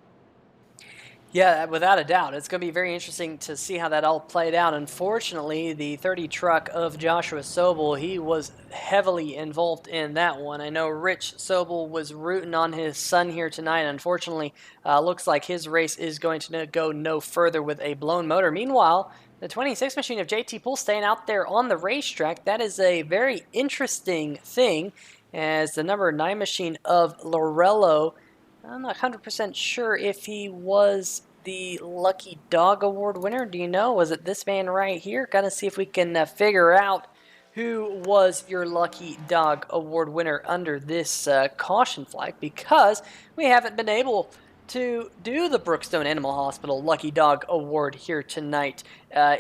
Yeah, without a doubt. It's going to be very interesting to see how that all played out. Unfortunately, the 30 truck of Joshua Sobel, he was heavily involved in that one. I know Rich Sobel was rooting on his son here tonight. Unfortunately, looks like his race is going to go no further with a blown motor. Meanwhile, the 26 machine of JT Poole staying out there on the racetrack, that is a very interesting thing, as the number 9 machine of Lorello, I'm not 100% sure if he was the Lucky Dog Award winner. Do you know? Was it this man right here? Gotta see if we can figure out who was your Lucky Dog Award winner under this caution flag, because we haven't been able to do the Brookstone Animal Hospital Lucky Dog Award here tonight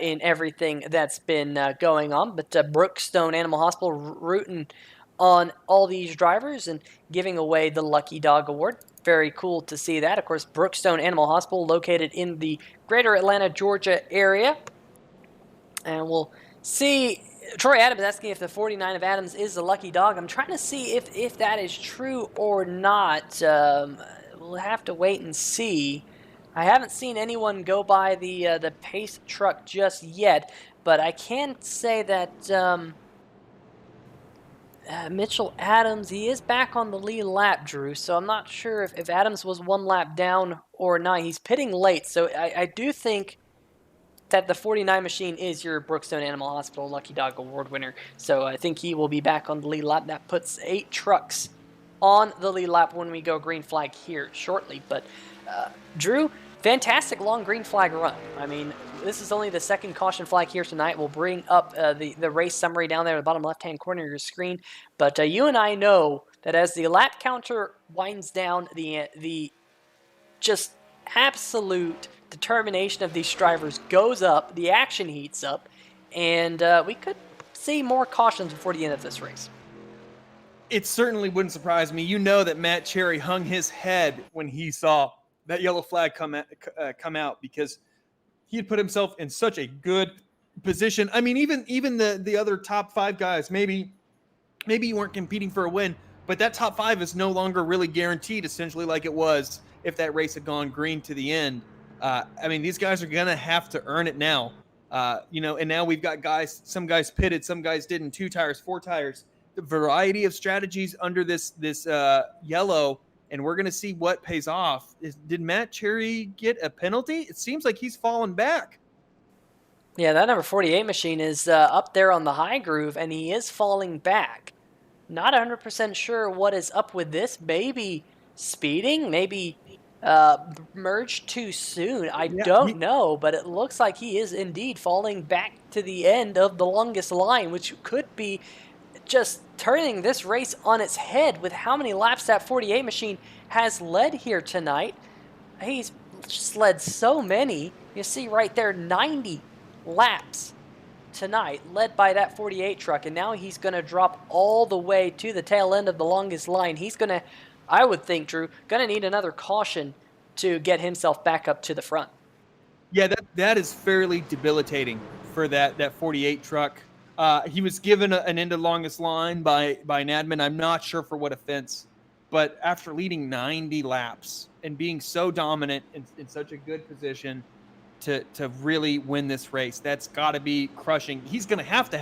in everything that's been going on. But Brookstone Animal Hospital rooting on all these drivers and giving away the Lucky Dog Award. Very cool to see that. Of course, Brookstone Animal Hospital located in the greater Atlanta, Georgia area. And we'll see. Troy Adams asking if the 49 of Adams is the lucky dog. I'm trying to see if that is true or not. We'll have to wait and see. I haven't seen anyone go by the pace truck just yet, but I can say that Mitchell Adams, he is back on the lead lap, Drew, so I'm not sure if Adams was one lap down or not. He's pitting late, so I do think that the 49 machine is your Brookstone Animal Hospital Lucky Dog Award winner, so I think he will be back on the lead lap. That puts 8 trucks on the lead lap when we go green flag here shortly. But Drew, fantastic long green flag run. I mean, this is only the second caution flag here tonight. We'll bring up the race summary down there at the bottom left-hand corner of your screen. But you and I know that as the lap counter winds down, the just absolute determination of these drivers goes up, the action heats up, and we could see more cautions before the end of this race. It certainly wouldn't surprise me. You know that Matt Cherry hung his head when he saw that yellow flag come out, because he had put himself in such a good position. I mean, even the other top 5 guys, maybe you weren't competing for a win, but that top 5 is no longer really guaranteed, essentially, like it was if that race had gone green to the end. I mean, these guys are gonna have to earn it now. And now we've got some guys pitted, some guys didn't, 2 tires, 4 tires. The variety of strategies under this yellow, and we're going to see what pays off. Did Matt Cherry get a penalty? It seems like he's fallen back. Yeah, that number 48 machine is up there on the high groove, and he is falling back. Not 100% sure what is up with this. Maybe speeding, maybe merged too soon. I don't know, but it looks like he is indeed falling back to the end of the longest line, which could be just turning this race on its head with how many laps that 48 machine has led here tonight. He's just led so many. You see right there, 90 laps tonight led by that 48 truck, and now he's going to drop all the way to the tail end of the longest line. He's going to, I would think, Drew, going to need another caution to get himself back up to the front. Yeah, that is fairly debilitating for that 48 truck. He was given an end of longest line by an admin. I'm not sure for what offense, but after leading 90 laps and being so dominant in such a good position to really win this race, that's got to be crushing. He's going to have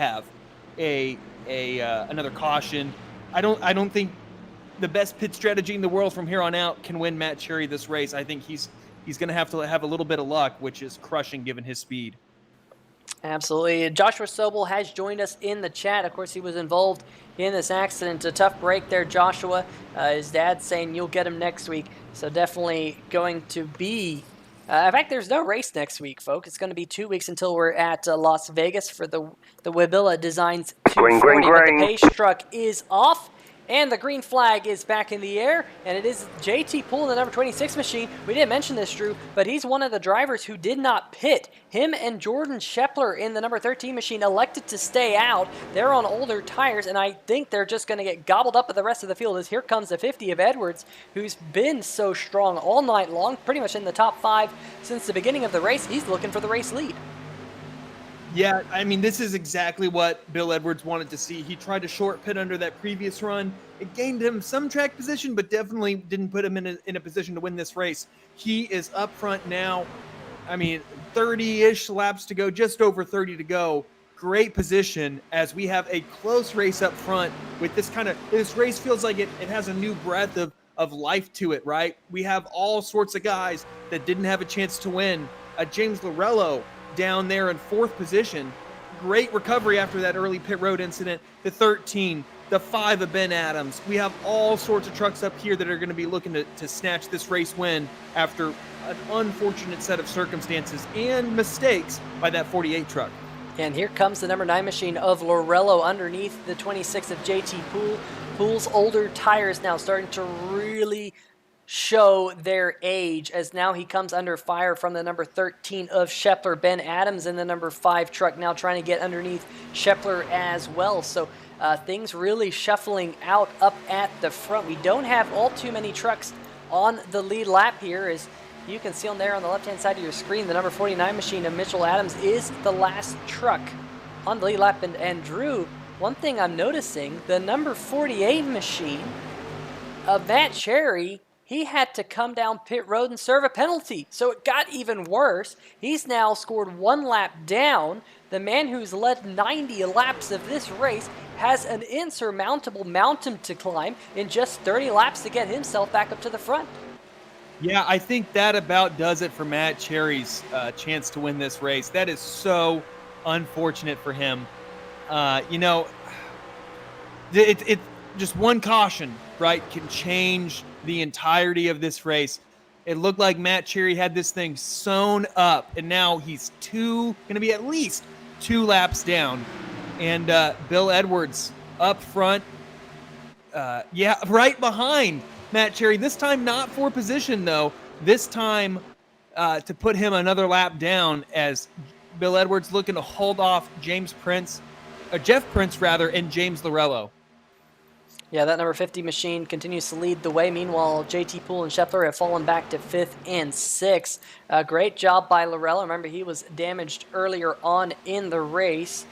another caution. I don't think the best pit strategy in the world from here on out can win Matt Cherry this race. I think he's going to have a little bit of luck, which is crushing given his speed. Absolutely. Joshua Sobel has joined us in the chat. Of course, he was involved in this accident. A tough break there, Joshua. His dad's saying you'll get him next week. So definitely going to be... in fact, there's no race next week, folks. It's going to be 2 weeks until we're at Las Vegas for the Wabilla Designs 240. But the pace truck is off. And the green flag is back in the air, and it is JT Poole in the number 26 machine. We didn't mention this, Drew, but he's one of the drivers who did not pit. Him and Jordan Scheffler in the number 13 machine elected to stay out. They're on older tires, and I think they're just going to get gobbled up by the rest of the field, as here comes the 50 of Edwards, who's been so strong all night long, pretty much in the top 5 since the beginning of the race. He's looking for the race lead. Yeah, I mean, this is exactly what Bill Edwards wanted to see. He tried to short pit under that previous run. It gained him some track position, but definitely didn't put him in a position to win this race. He is up front now. I mean, 30-ish laps to go, just over 30 to go. Great position as we have a close race up front with this race feels like it has a new breath of life to it, right? We have all sorts of guys that didn't have a chance to win. James Lorello down there in 4th position. Great recovery after that early pit road incident. The 13, the 5 of Ben Adams. We have all sorts of trucks up here that are going to be looking to snatch this race win after an unfortunate set of circumstances and mistakes by that 48 truck. And here comes the number 9 machine of Lorello underneath the 26 of JT Poole. Poole's older tires now starting to really show their age, as now he comes under fire from the number 13 of Scheffler. Ben Adams in the number 5 truck now trying to get underneath Scheffler as well. So things really shuffling out up at the front. We don't have all too many trucks on the lead lap here, as you can see on there on the left-hand side of your screen. The number 49 machine of Mitchell Adams is the last truck on the lead lap. And Drew, one thing I'm noticing, the number 48 machine of Matt Cherry, he had to come down pit road and serve a penalty. So it got even worse. He's now scored 1 lap down. The man who's led 90 laps of this race has an insurmountable mountain to climb in just 30 laps to get himself back up to the front. Yeah, I think that about does it for Matt Cherry's chance to win this race. That is so unfortunate for him. It just one caution, right, can change the entirety of this race. It looked like Matt Cherry had this thing sewn up, and now he's going to be at least 2 laps down. And Bill Edwards up front, right behind Matt Cherry. This time not for position, though. This time to put him another lap down, as Bill Edwards looking to hold off Jeff Prince, and James Lorello. Yeah, that number 50 machine continues to lead the way. Meanwhile, JT Poole and Scheffler have fallen back to 5th and 6th. Great job by Lorello. Remember, he was damaged earlier on in the race,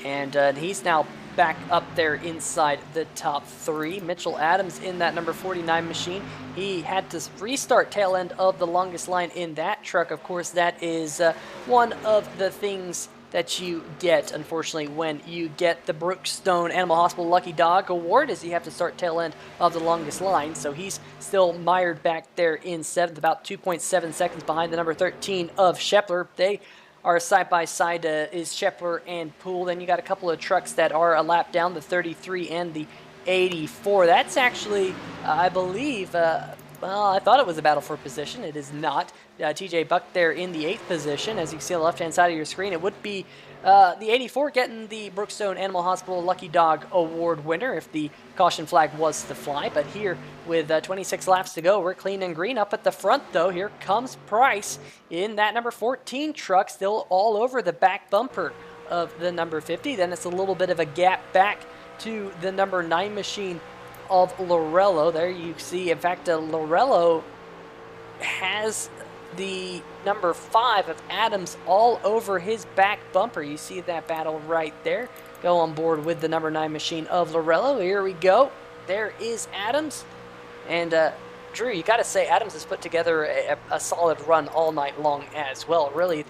and he's now back up there inside the top 3. Mitchell Adams in that number 49 machine. He had to restart tail end of the longest line in that truck. Of course, that is one of the things that you get, unfortunately, when you get the Brookstone Animal Hospital Lucky Dog Award, is you have to start tail end of the longest line. So he's still mired back there in 7th, about 2.7 seconds behind the number 13 of Scheffler. They are side-by-side, is Scheffler and Poole. Then you got a couple of trucks that are a lap down, the 33 and the 84. That's actually, I believe, well, I thought it was a battle for position. It is not. TJ Buck there in the 8th position. As you can see on the left-hand side of your screen, it would be the 84 getting the Brookstone Animal Hospital Lucky Dog Award winner if the caution flag was to fly. But here, with 26 laps to go, we're clean and green. Up at the front, though, here comes Price in that number 14 truck, still all over the back bumper of the number 50. Then it's a little bit of a gap back to the number 9 machine of Lorello. There you see, in fact, Lorello has the number 5 of Adams all over his back bumper. You see that battle right there. Go on board with the number 9 machine of Lorello. Here we go. There is Adams. And Drew, you got to say, Adams has put together a solid run all night long as well. Really,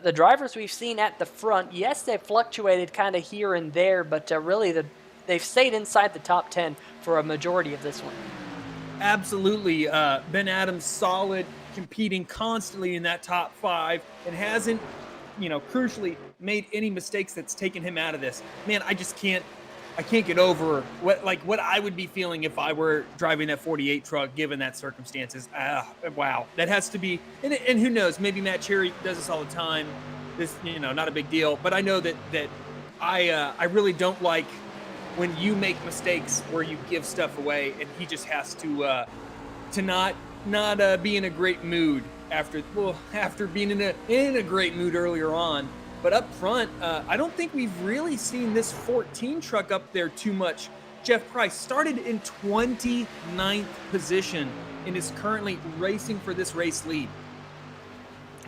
the drivers we've seen at the front, yes, they've fluctuated kind of here and there, but really they've stayed inside the top 10 for a majority of this one. Absolutely. Ben Adams, solid, competing constantly in that top 5, and hasn't, crucially made any mistakes that's taken him out of this. Man, I can't get over what I would be feeling if I were driving that 48 truck, given that circumstances. Wow. That has to be, and who knows, maybe Matt Cherry does this all the time. This, not a big deal, but I know that I really don't like when you make mistakes where you give stuff away, and he just has to not be in a great mood after being in a great mood earlier on. But up front, I don't think we've really seen this 14 truck up there too much. Jeff Price started in 29th position and is currently racing for this race lead.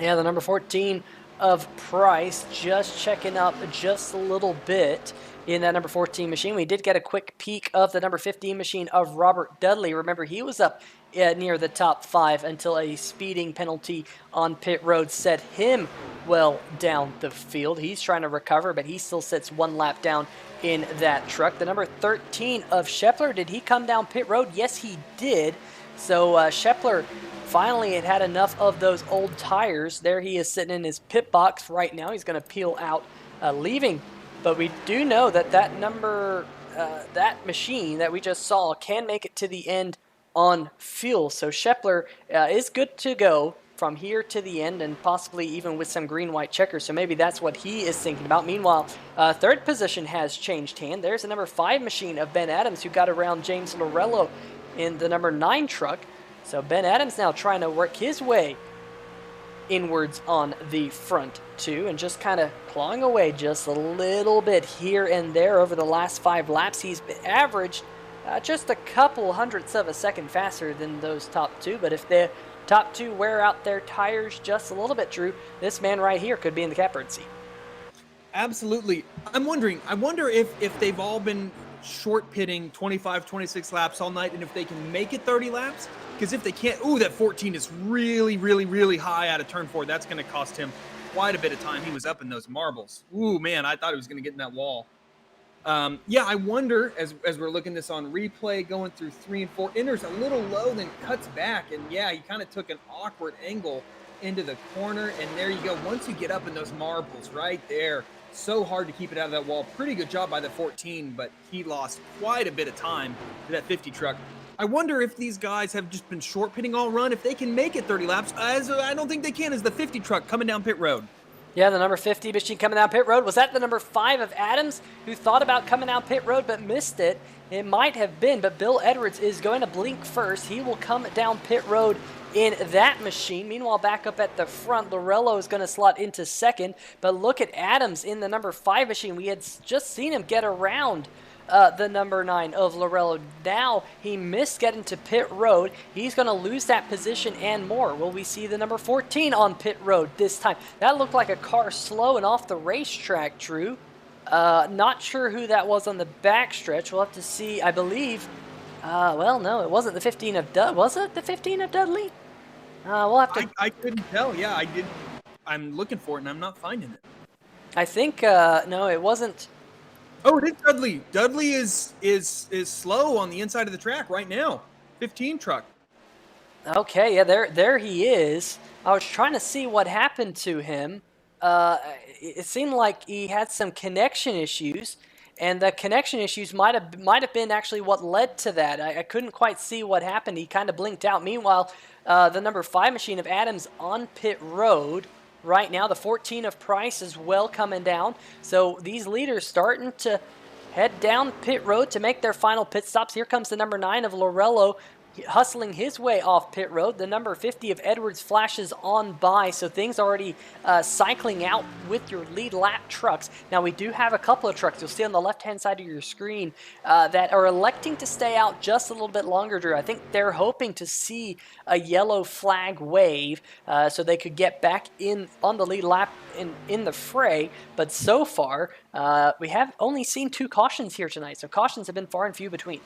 Yeah, the number 14 of Price, just checking up just a little bit in that number 14 machine. We did get a quick peek of the number 15 machine of Robert Dudley. Remember, he was up near the top 5 until a speeding penalty on pit road set him well down the field. He's trying to recover, but he still sits 1 lap down in that truck. The number 13 of Scheffler, did he come down pit road? Yes, he did. So Scheffler finally had enough of those old tires. There he is sitting in his pit box right now. He's going to peel out, leaving. But we do know that that machine that we just saw can make it to the end on fuel. So Scheffler is good to go from here to the end, and possibly even with some green-white checkers. So maybe that's what he is thinking about. Meanwhile, third position has changed hand. There's a number 5 machine of Ben Adams, who got around James Lorello in the number 9 truck. So Ben Adams now trying to work his way inwards on the front 2 and just kind of clawing away just a little bit here and there over the last 5 laps. He's averaged just a couple hundredths of a second faster than those top 2, but if the top 2 wear out their tires just a little bit, Drew, this man right here could be in the catbird seat. Absolutely. I wonder if they've all been short pitting 25, 26 laps all night, and if they can make it 30 laps. Because if they can't, that 14 is really, really, really high out of turn 4. That's going to cost him quite a bit of time. He was up in those marbles. Man, I thought he was going to get in that wall. I wonder, as we're looking this on replay, going through 3 and 4, enters a little low, then cuts back. And he kind of took an awkward angle into the corner. And there you go. Once you get up in those marbles right there, so hard to keep it out of that wall. Pretty good job by the 14, but he lost quite a bit of time to that 50 truck. I wonder if these guys have just been short pitting all run, if they can make it 30 laps, as I don't think they can, as the 50 truck coming down pit road. Yeah, the number 50 machine coming down pit road. Was that the number 5 of Adams, who thought about coming down pit road but missed it? It might have been, but Bill Edwards is going to blink first. He will come down pit road in that machine. Meanwhile, back up at the front, Lorello is going to slot into second. But look at Adams in the number 5 machine. We had just seen him get around the number 9 of Lorello. Now he missed getting to pit road. He's going to lose that position and more. Will we see the number 14 on pit road this time? That looked like a car slow and off the racetrack, Drew. Not sure who that was on the backstretch. We'll have to see. I believe, no, it wasn't the 15 of Dudley. Was it the 15 of Dudley? We'll have to. I couldn't tell. Yeah, I did. I'm looking for it and I'm not finding it. I think, no, it wasn't. Oh, it is Dudley. Dudley is slow on the inside of the track right now. 15 truck. Okay, yeah, there he is. I was trying to see what happened to him. It seemed like he had some connection issues, and the connection issues might have been actually what led to that. I couldn't quite see what happened. He kind of blinked out. Meanwhile, the number 5 machine of Adams on pit road. Right now, the 14 of Price is well coming down. So these leaders starting to head down pit road to make their final pit stops. Here comes the number 9 of Lorello hustling his way off pit road. The number 50 of Edwards flashes on by. So things already cycling out with your lead lap trucks. Now we do have a couple of trucks you'll see on the left-hand side of your screen that are electing to stay out just a little bit longer, Drew. I think they're hoping to see a yellow flag wave so they could get back in on the lead lap in the fray. But so far, we have only seen 2 cautions here tonight. So cautions have been far and few between.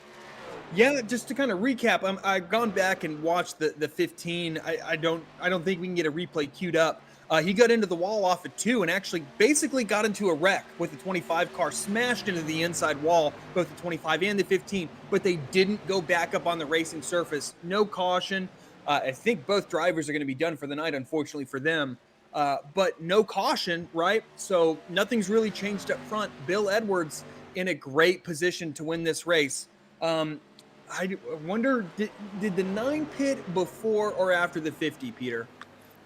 Yeah, just to kind of recap, I've gone back and watched the 15. I don't think we can get a replay queued up. He got into the wall off at 2 and actually basically got into a wreck with the 25 car, smashed into the inside wall, both the 25 and the 15, but they didn't go back up on the racing surface. No caution. I think both drivers are going to be done for the night, unfortunately for them. But no caution, right? So nothing's really changed up front. Bill Edwards in a great position to win this race. I wonder, did the 9 pit before or after the 50, Peter?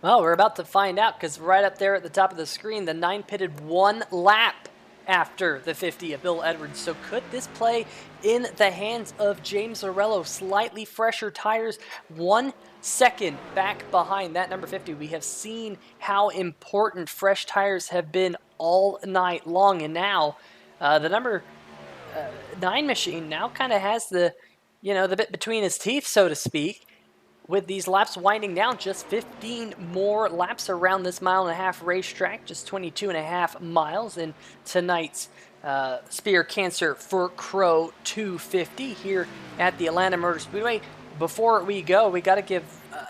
Well, we're about to find out, because right up there at the top of the screen, the 9 pitted 1 lap after the 50 of Bill Edwards. So could this play in the hands of James Lorello? Slightly fresher tires, 1 second back behind that number 50. We have seen how important fresh tires have been all night long, and now the number 9 machine now kind of has the bit between his teeth, so to speak. with these laps winding down, just 15 more laps around this 1.5-mile racetrack, just 22.5 miles in tonight's Spear Cancer for Crowe 250 here at the Atlanta Motor Speedway. Before we go, we got to give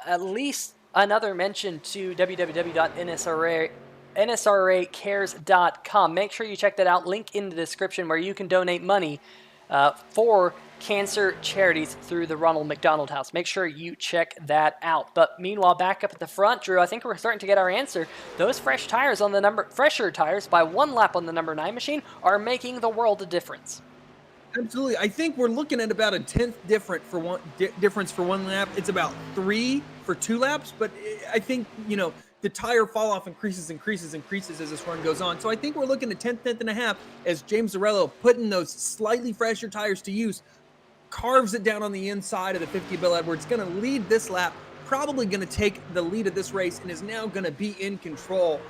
at least another mention to www.nsracares.com. Make sure you check that out. Link in the description where you can donate money for cancer charities through the Ronald McDonald House. Make sure you check that out. But meanwhile, back up at the front, Drew, I think we're starting to get our answer. Those fresher tires by 1 lap on the number 9 machine are making the world a difference. Absolutely. I think we're looking at about a 10th difference for 1 lap. It's about 3 for 2 laps, but I think, the tire fall off increases as this run goes on. So I think we're looking at 10th and a half as James Zarello, putting those slightly fresher tires to use, carves it down on the inside of the 50 Bill Edwards, going to lead this lap, probably going to take the lead of this race, and is now going to be in control.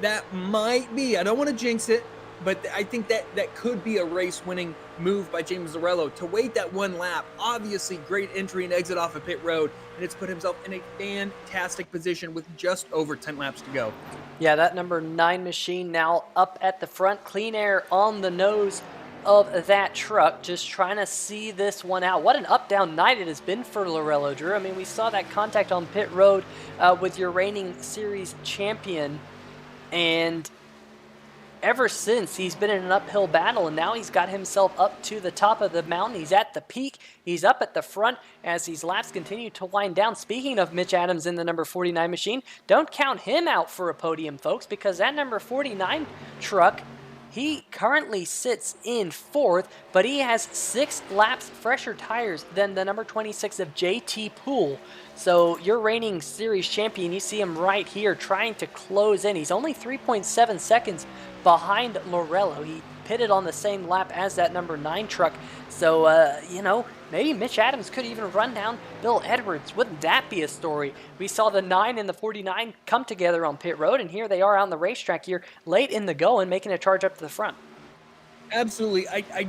That might be, I don't want to jinx it, but I think that could be a race-winning move by James Zarello to wait that 1 lap. Obviously, great entry and exit off of pit road, and it's put himself in a fantastic position with just over 10 laps to go. Yeah, that number 9 machine now up at the front. Clean Air on the nose of that truck, just trying to see this one out. What an up-down night it has been for Lorello, Drew. I mean, we saw that contact on pit road with your reigning series champion, and ever since, he's been in an uphill battle, and now he's got himself up to the top of the mountain. He's at the peak. He's up at the front as these laps continue to wind down. Speaking of Mitch Adams in the number 49 machine, don't count him out for a podium, folks, because that number 49 truck, he currently sits in 4th, but he has 6 laps fresher tires than the number 26 of JT Poole. So your reigning series champion, you see him right here trying to close in. He's only 3.7 seconds behind Lorello. He pitted on the same lap as that number 9 truck. So, maybe Mitch Adams could even run down Bill Edwards. Wouldn't that be a story? We saw the 9 and the 49 come together on pit road, and here they are on the racetrack here late in the go and making a charge up to the front. Absolutely. I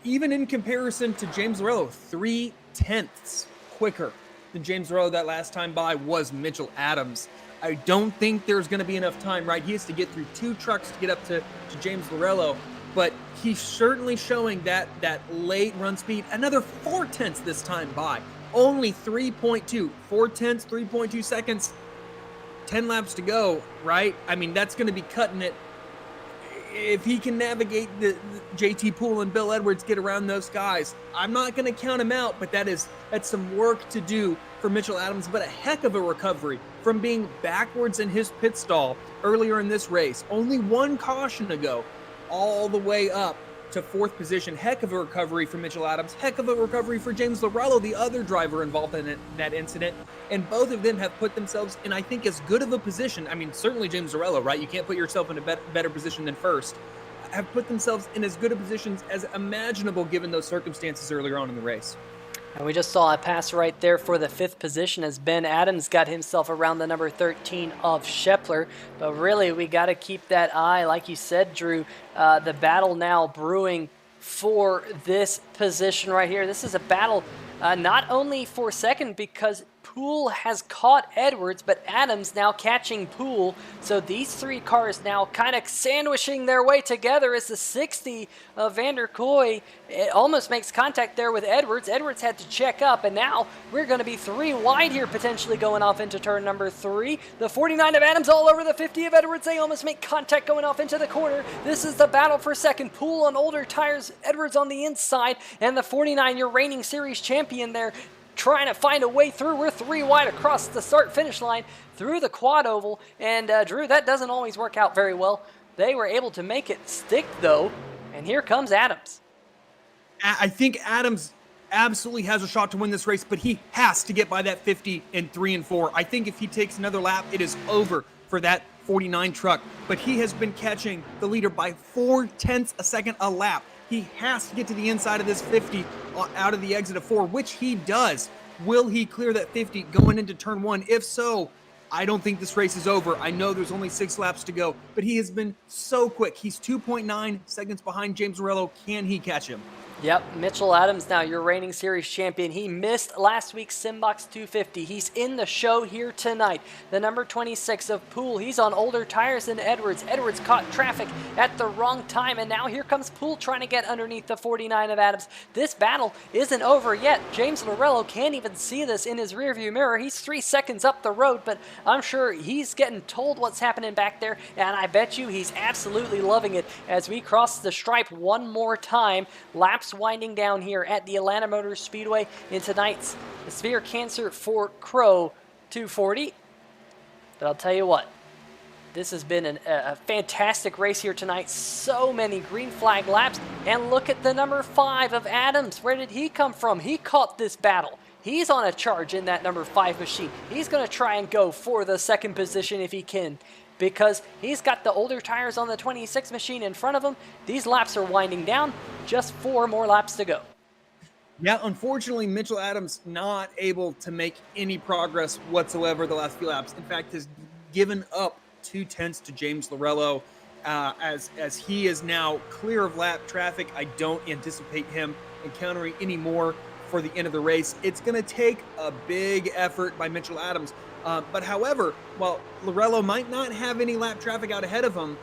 even in comparison to James Lorello, 3/10 quicker than James Lorello that last time by was Mitchell Adams. I don't think there's going to be enough time, right? He has to get through 2 trucks to get up to James Lorello, but he's certainly showing that late run speed. Another 4/10 this time by. Only 3.2. 4/10, 3.2 seconds, 10 laps to go, right? I mean, that's going to be cutting it. If he can navigate the JT Poole and Bill Edwards, get around those guys, I'm not going to count him out, but that's some work to do for Mitchell Adams, but a heck of a recovery from being backwards in his pit stall earlier in this race. Only 1 caution to go, all the way up to 4th position. Heck of a recovery for Mitchell Adams. Heck of a recovery for James Lorello, the other driver involved in that incident. And both of them have put themselves in, I think, as good of a position. I mean, certainly James Lorello, right? You can't put yourself in a better position than first. Have put themselves in as good a positions as imaginable given those circumstances earlier on in the race. And we just saw a pass right there for the 5th position as Ben Adams got himself around the number 13 of Scheffler. But really, we got to keep that eye, like you said, Drew, the battle now brewing for this position right here. This is a battle not only for second because Poole has caught Edwards, but Adams now catching Poole. So these 3 cars now kind of sandwiching their way together as the 60 of Vander Kooi almost makes contact there with Edwards. Edwards had to check up, and now we're going to be 3 wide here, potentially going off into turn number 3. The 49 of Adams all over the 50 of Edwards. They almost make contact going off into the corner. This is the battle for second. Poole on older tires, Edwards on the inside, and the 49, your reigning series champion there, trying to find a way through. We're 3 wide across the start-finish line through the quad oval, and Drew, that doesn't always work out very well. They were able to make it stick, though, and here comes Adams. I think Adams absolutely has a shot to win this race, but he has to get by that 50 in 3 and 4. I think if he takes another lap, it is over for that 49 truck, but he has been catching the leader by 0.4 a second a lap. He has to get to the inside of this 50 out of the exit of 4, which he does. Will he clear that 50 going into turn 1? If so, I don't think this race is over. I know there's only 6 laps to go, but he has been so quick. He's 2.9 seconds behind James Lorello. Can he catch him? Yep, Mitchell Adams now your reigning series champion. He missed last week's Simbox 250. He's in the show here tonight. The number 26 of Poole, he's on older tires than Edwards. Edwards caught traffic at the wrong time, and now here comes Poole trying to get underneath the 49 of Adams. This battle isn't over yet. James Lorello can't even see this in his rearview mirror. He's 3 seconds up the road, but I'm sure he's getting told what's happening back there, and I bet you he's absolutely loving it as we cross the stripe one more time. Laps winding down here at the Atlanta Motor Speedway in tonight's Sphere Cancer for Crowe 240. But I'll tell you what, this has been a fantastic race here tonight. So many green flag laps. And look at the number 5 of Adams. Where did he come from? He caught this battle. He's on a charge in that number 5 machine. He's going to try and go for the second position if he can, because he's got the older tires on the 26 machine in front of him. These laps are winding down. Just 4 more laps to go. Yeah, unfortunately, Mitchell Adams not able to make any progress whatsoever the last few laps. In fact, has given up 2/10 to James Lorello as he is now clear of lap traffic. I don't anticipate him encountering any more for the end of the race. It's going to take a big effort by Mitchell Adams. But however, while Lorello might not have any lap traffic out ahead of him,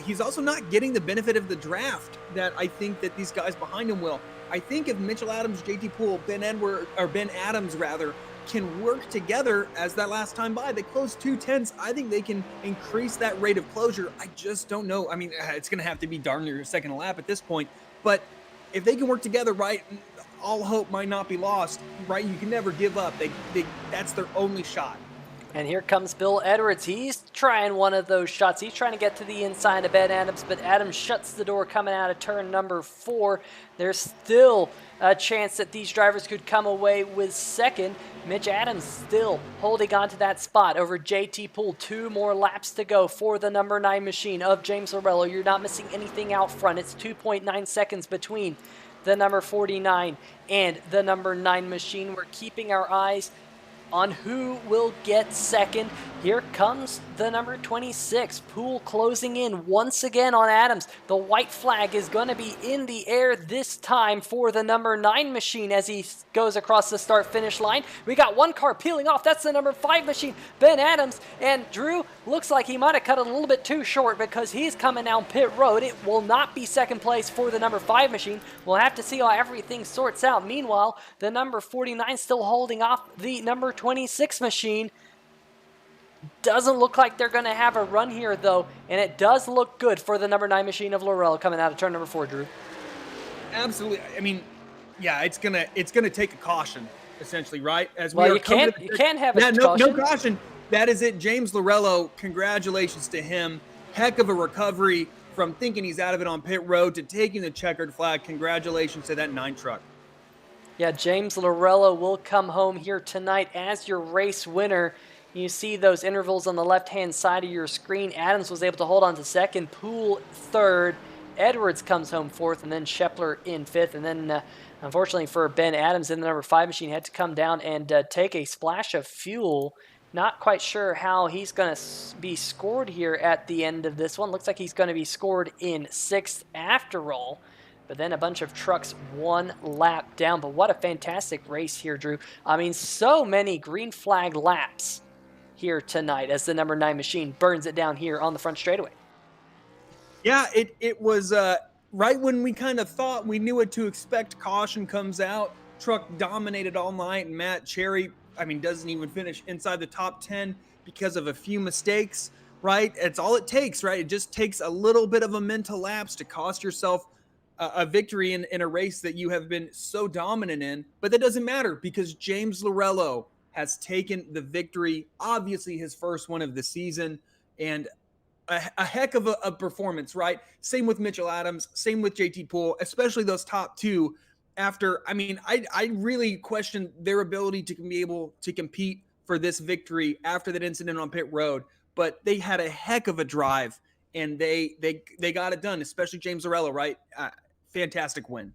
he's also not getting the benefit of the draft that I think that these guys behind him will. I think if Mitchell Adams, JT Poole, Ben Adams can work together as that last time by, they closed 2/10. I think they can increase that rate of closure. I just don't know. I mean, it's going to have to be darn near a second lap at this point. But if they can work together, right, all hope might not be lost, right? You can never give up. That's their only shot. And here comes Bill Edwards. He's trying one of those shots. He's trying to get to the inside of Ben Adams, but Adams shuts the door coming out of turn number 4. There's still a chance that these drivers could come away with second. Mitch Adams still holding on to that spot over JT Poole. 2 more laps to go for the number 9 machine of James Lorello. You're not missing anything out front. It's 2.9 seconds between the number 49 and the number 9 machine. We're keeping our eyes on who will get second. Here comes the number 26, Poole closing in once again on Adams. The white flag is going to be in the air this time for the number 9 machine as he goes across the start-finish line. We got one car peeling off. That's the number 5 machine, Ben Adams. And Drew looks like he might have cut it a little bit too short because he's coming down pit road. It will not be second place for the number 5 machine. We'll have to see how everything sorts out. Meanwhile, the number 49 still holding off the number 26 machine. Doesn't look like they're going to have a run here, though, and it does look good for the number 9 machine of Lorello coming out of turn number 4, Drew. Absolutely. I mean, yeah, it's gonna take a caution, essentially, right? As well, you can't have a caution. No caution. That is it. James Lorello, congratulations to him. Heck of a recovery from thinking he's out of it on pit road to taking the checkered flag. Congratulations to that 9 truck. Yeah, James Lorello will come home here tonight as your race winner. You see those intervals on the left-hand side of your screen. Adams was able to hold on to second, Poole third, Edwards comes home fourth, and then Scheffler in fifth. And then, unfortunately for Ben Adams in the number 5 machine, had to come down and take a splash of fuel. Not quite sure how he's going to be scored here at the end of this one. Looks like he's going to be scored in 6th after all. But then a bunch of trucks 1 lap down. But what a fantastic race here, Drew. I mean, so many green flag laps here tonight as the number 9 machine burns it down here on the front straightaway. Yeah, it was right when we kind of thought we knew what to expect. Caution comes out. Truck dominated all night, and Matt Cherry, I mean, doesn't even finish inside the top 10 because of a few mistakes, right? It's all it takes, right? It just takes a little bit of a mental lapse to cost yourself a victory in a race that you have been so dominant in. But that doesn't matter because James Lorello has taken the victory, obviously his first one of the season, and a heck of a performance, right? Same with Mitchell Adams, same with JT Poole, especially those top 2. After, I mean, I really question their ability to be able to compete for this victory after that incident on pit road, but they had a heck of a drive, and they got it done, especially James Lorello, right? Fantastic win.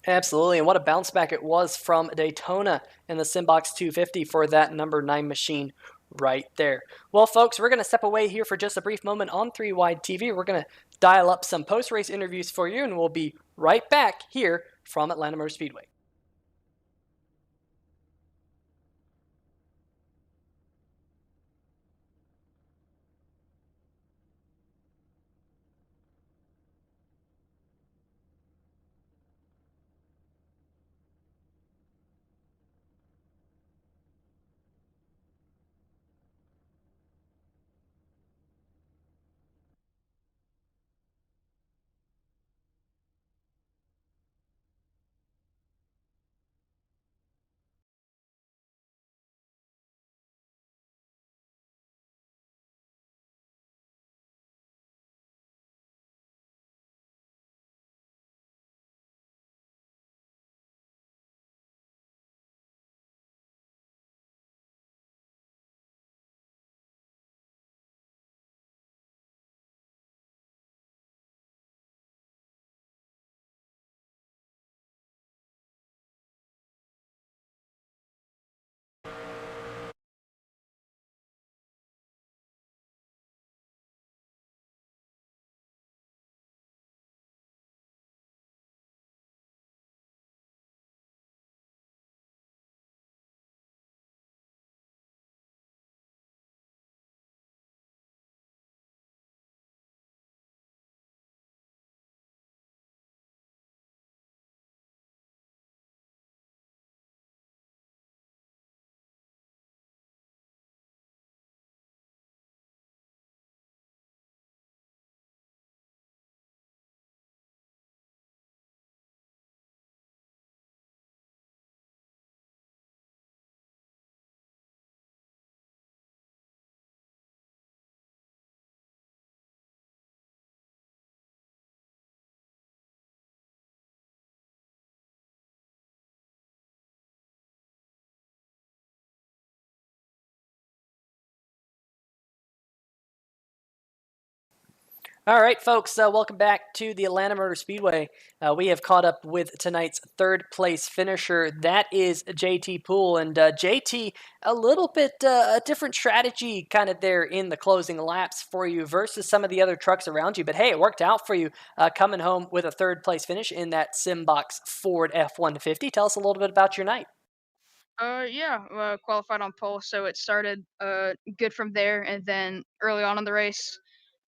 Absolutely, and what a bounce back it was from Daytona in the Simbox 250 for that number 9 machine right there. Well, folks, we're going to step away here for just a brief moment on 3 Wide TV. We're going to dial up some post-race interviews for you, and we'll be right back here from Atlanta Motor Speedway. All right, folks, welcome back to the Atlanta Motor Speedway. We have caught up with tonight's third place finisher. That is JT Poole. And JT, a little bit a different strategy kind of there in the closing laps for you versus some of the other trucks around you. But hey, it worked out for you coming home with a third place finish in that Simbox Ford F-150. Tell us a little bit about your night. Yeah, qualified on pole, so it started good from there, and then early on in the race,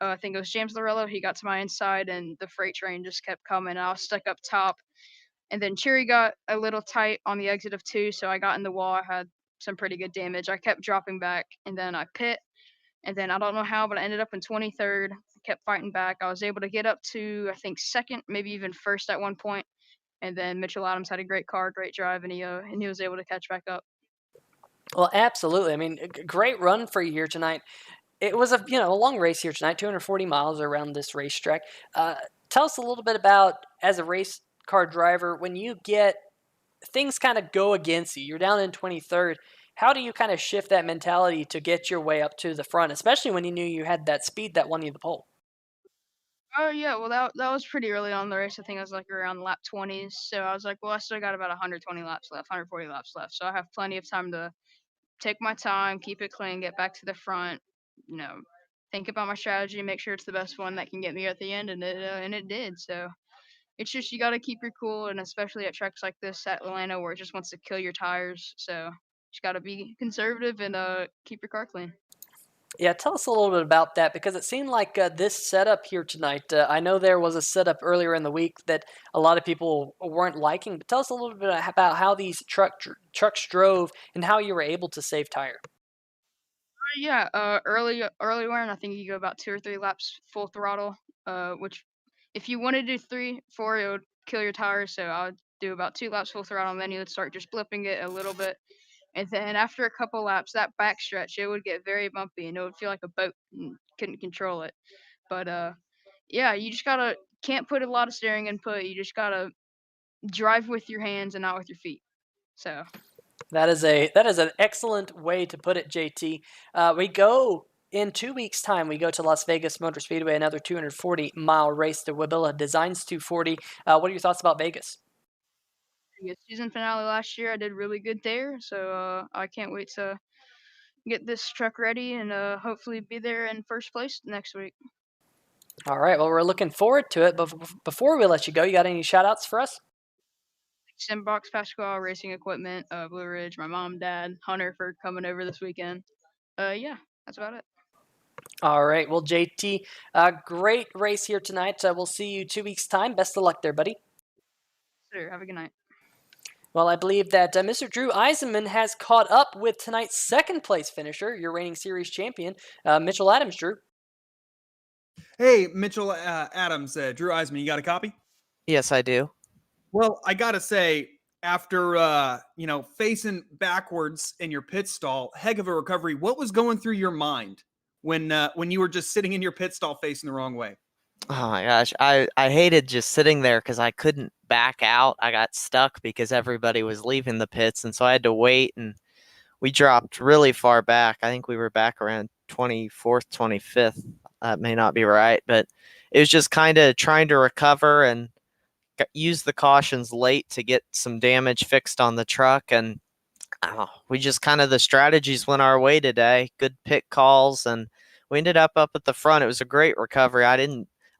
I think it was James Lorello. He got to my inside, and the freight train just kept coming. I was stuck up top, and then Cheery got a little tight on the exit of two, so I got in the wall. I had some pretty good damage. I kept dropping back, and then I pit, and then I don't know how, but I ended up in 23rd. I kept fighting back. I was able to get up to I think second, maybe even first at one point, and then Mitchell Adams had a great car, great drive, and he was able to catch back up. Well, absolutely. I mean, great run for you here tonight. It was a long race here tonight, 240 miles around this racetrack. Tell us a little bit about, as a race car driver, when you get things kind of go against you, you're down in 23rd. How do you kind of shift that mentality to get your way up to the front, especially when you knew you had that speed that won you the pole? Oh yeah, well that was pretty early on in the race. I think I was like around lap 20s. So I was like, well, I still got about 120 laps left, 140 laps left. So I have plenty of time to take my time, keep it clean, get back to the front. You know, think about my strategy, make sure it's the best one that can get me at the end, and it did. So it's just you got to keep your cool, and especially at tracks like this at Atlanta where it just wants to kill your tires. So just got to be conservative and keep your car clean. Yeah, tell us a little bit about that because it seemed like this setup here tonight. I know there was a setup earlier in the week that a lot of people weren't liking, but tell us a little bit about how these trucks drove and how you were able to save tire. Yeah, early wearing, I think you go about 2 or 3 laps full throttle, which if you wanna do 3, 4, it would kill your tires, so I would do about 2 laps full throttle, and then you would start just blipping it a little bit, and then after a couple laps, that back stretch, it would get very bumpy, and it would feel like a boat and couldn't control it, but, yeah, you just gotta can't put a lot of steering input, you just gotta drive with your hands and not with your feet, so That is an excellent way to put it, JT. We go in 2 weeks' time. We go to Las Vegas Motor Speedway, another 240-mile race. The Wabilla Designs 240. What are your thoughts about Vegas? the season finale last year, I did really good there, so, I can't wait to get this truck ready and hopefully be there in first place next week. All right. Well, we're looking forward to it. But before we let you go, you got any shout outs for us? Simbox Pasquale Racing Equipment, Blue Ridge, my mom, dad, Hunter for coming over this weekend. Yeah, that's about it. All right. Well, JT, great race here tonight. We'll see you 2 weeks' time. Best of luck there, buddy. Sure, have a good night. Well, I believe that Mr. Drew Eisenman has caught up with tonight's second place finisher, your reigning series champion, Mitchell Adams. Drew. Hey, Mitchell Adams, Drew Eisman, you got a copy? Yes, I do. Well, I gotta say, after facing backwards in your pit stall, heck of a recovery. What was going through your mind when you were just sitting in your pit stall facing the wrong way? Oh my gosh, I hated just sitting there because I couldn't back out. I got stuck because everybody was leaving the pits, and so I had to wait. And we dropped really far back. I think we were back around 24th, 25th. That may not be right, but it was just kind of trying to recover and use the cautions late to get some damage fixed on the truck. And we just kind of, the strategies went our way today. Good pit calls, and we ended up at the front. It was a great recovery.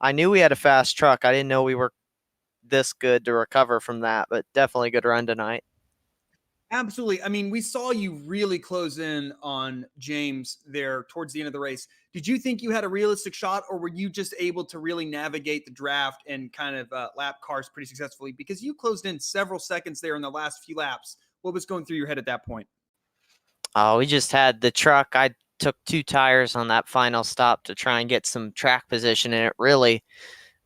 I knew we had a fast truck. I didn't know we were this good to recover from that, but definitely a good run tonight. Absolutely. I mean, we saw you really close in on James there towards the end of the race. Did you think you had a realistic shot, or were you just able to really navigate the draft and kind of lap cars pretty successfully? Because you closed in several seconds there in the last few laps. What was going through your head at that point? Oh, we just had the truck. I took 2 tires on that final stop to try and get some track position, and it really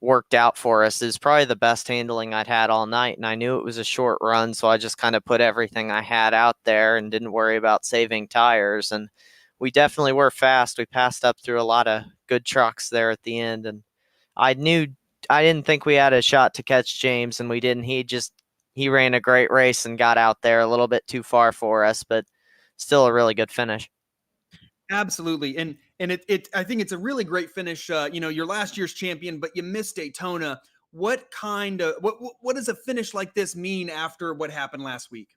worked out for us. It's probably the best handling I'd had all night, and I knew it was a short run, so I just kind of put everything I had out there and didn't worry about saving tires. And we definitely were fast. We passed up through a lot of good trucks there at the end, and I didn't think we had a shot to catch James, and we didn't. He ran a great race and got out there a little bit too far for us, but still a really good finish. Absolutely. And I think it's a really great finish. You're last year's champion, but you missed Daytona. What does a finish like this mean after what happened last week?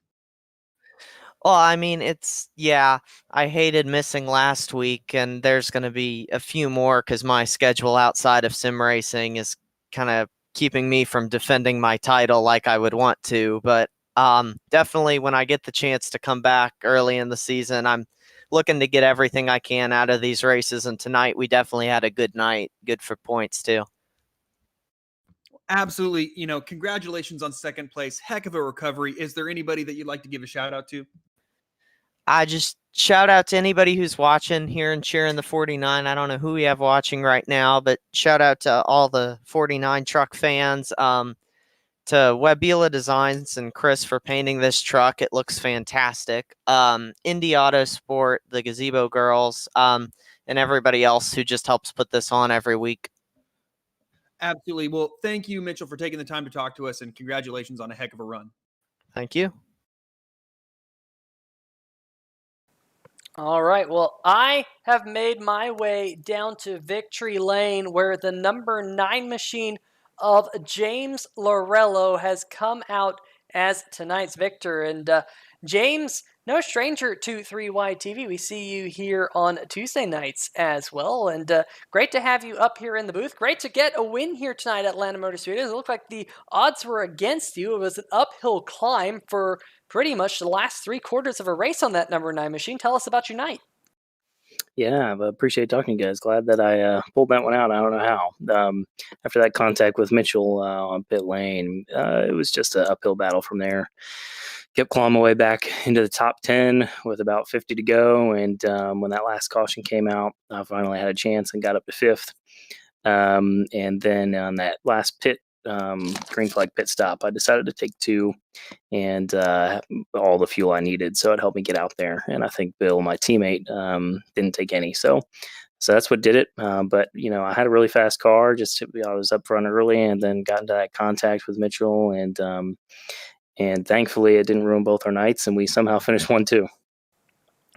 Well, I mean, I hated missing last week, and there's going to be a few more because my schedule outside of sim racing is kind of keeping me from defending my title like I would want to. But definitely when I get the chance to come back early in the season, I'm looking to get everything I can out of these races. And tonight we definitely had a good night, good for points too. Absolutely. Congratulations on second place. Heck of a recovery. Is there anybody that you'd like to give a shout out to? I just shout out to anybody who's watching here and cheering the 49. I don't know who we have watching right now, but shout out to all the 49 truck fans, to Webila Designs and Chris for painting this truck. It looks fantastic. Indie Autosport, the Gazebo Girls, and everybody else who just helps put this on every week. Absolutely. Well, thank you, Mitchell, for taking the time to talk to us, and congratulations on a heck of a run. Thank you. All right. Well, I have made my way down to Victory Lane, where the number 9 machine of James Lorello has come out as tonight's victor. And James, no stranger to 3Y TV. We see you here on Tuesday nights as well. And great to have you up here in the booth. Great to get a win here tonight at Atlanta Motor Studios. It looked like the odds were against you. It was an uphill climb for pretty much the last 3/4 of a race on that number 9 machine. Tell us about your night. Yeah, I appreciate talking to you guys. Glad that I pulled that one out. I don't know how. After that contact with Mitchell on pit lane, it was just an uphill battle from there. Kept clawing my way back into the top 10 with about 50 to go. And when that last caution came out, I finally had a chance and got up to 5th. And then on that last green flag pit stop, I decided to take 2 and all the fuel I needed. So it helped me get out there. And I think Bill, my teammate, didn't take any. So that's what did it. But, I had a really fast car. I was up front early and then got into that contact with Mitchell. And thankfully it didn't ruin both our nights. And we somehow finished 1-2.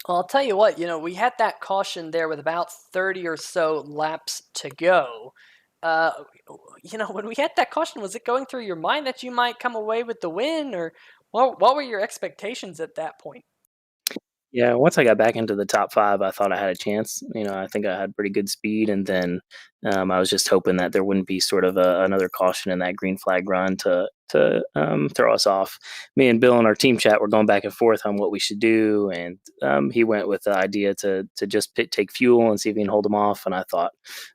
Well, I'll tell you what, we had that caution there with about 30 or so laps to go. When we had that caution, was it going through your mind that you might come away with the win, or what were your expectations at that point? Yeah, once I got back into the top 5, I thought I had a chance. I think I had pretty good speed, and then I was just hoping that there wouldn't be sort of another caution in that green flag run to throw us off. Me and Bill in our team chat were going back and forth on what we should do, and he went with the idea to just take fuel and see if he can hold them off. And I thought,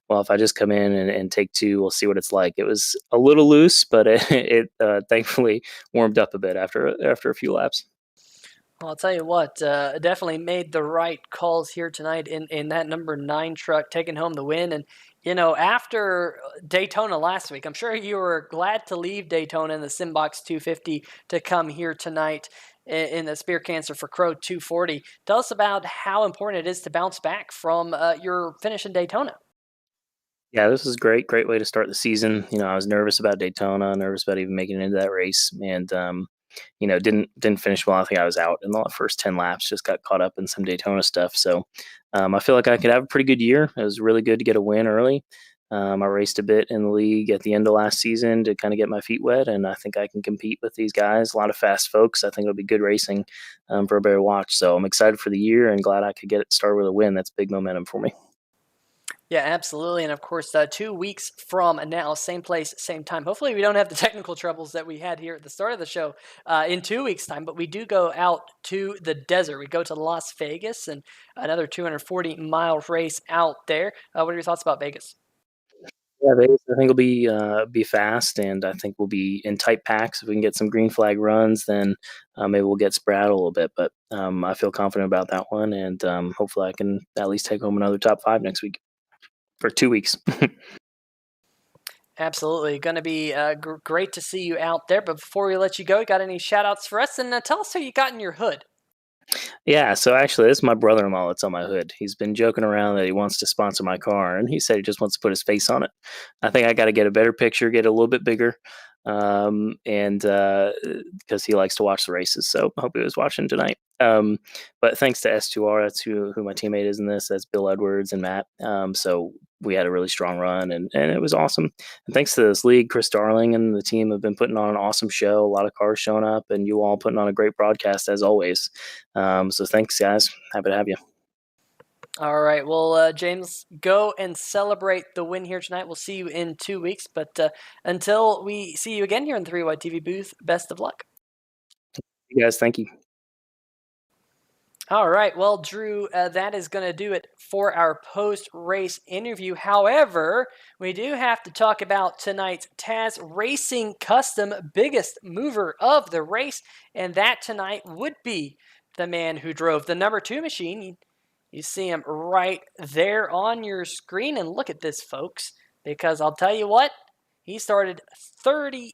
well, if I just come in and take 2, we'll see what it's like. It was a little loose, but it thankfully warmed up a bit after a few laps. Well, I'll tell you what, definitely made the right calls here tonight in that number 9 truck, taking home the win. And, after Daytona last week, I'm sure you were glad to leave Daytona in the Simbox 250 to come here tonight in the Spear Cancer for Crowe 240. Tell us about how important it is to bounce back from your finish in Daytona. Yeah, this was great. Great way to start the season. I was nervous about Daytona, nervous about even making it into that race, and didn't finish well. I think I was out in the first 10 laps. Just got caught up in some Daytona stuff. So I feel like I could have a pretty good year. It was really good to get a win early. I raced a bit in the league at the end of last season to kind of get my feet wet, and I think I can compete with these guys. A lot of fast folks. I think it'll be good racing for everybody to watch. So I'm excited for the year and glad I could get it started with a win. That's big momentum for me. Yeah, absolutely. And of course, 2 weeks from now, same place, same time. Hopefully, we don't have the technical troubles that we had here at the start of the show in 2 weeks' time. But we do go out to the desert. We go to Las Vegas and another 240-mile race out there. What are your thoughts about Vegas? Yeah, Vegas, I think will be fast, and I think we'll be in tight packs. If we can get some green flag runs, then maybe we'll get spread out a little bit. But I feel confident about that one, and hopefully I can at least take home another top 5 next week for 2 weeks. Absolutely. Going to be great to see you out there. But before we let you go, you got any shout outs for us? And tell us who you got in your hood. Yeah, so actually, this is my brother-in-law that's on my hood. He's been joking around that he wants to sponsor my car, and he said he just wants to put his face on it. I think I got to get a better picture, get a little bit bigger, and because he likes to watch the races. So I hope he was watching tonight. But thanks to S2R, that's who my teammate is in this. That's Bill Edwards and Matt. So we had a really strong run, and it was awesome. And thanks to this league, Chris Darling and the team have been putting on an awesome show. A lot of cars showing up, and you all putting on a great broadcast as always. So thanks, guys. Happy to have you. All right. Well, James, go and celebrate the win here tonight. We'll see you in 2 weeks. But until we see you again here in the 3Y TV booth, best of luck. You guys, thank you. All right. Well, Drew, that is going to do it for our post-race interview. However, we do have to talk about tonight's Taz Racing Custom biggest mover of the race, and that tonight would be the man who drove the number 2 machine. You see him right there on your screen, and look at this, folks, because I'll tell you what, he started 38th.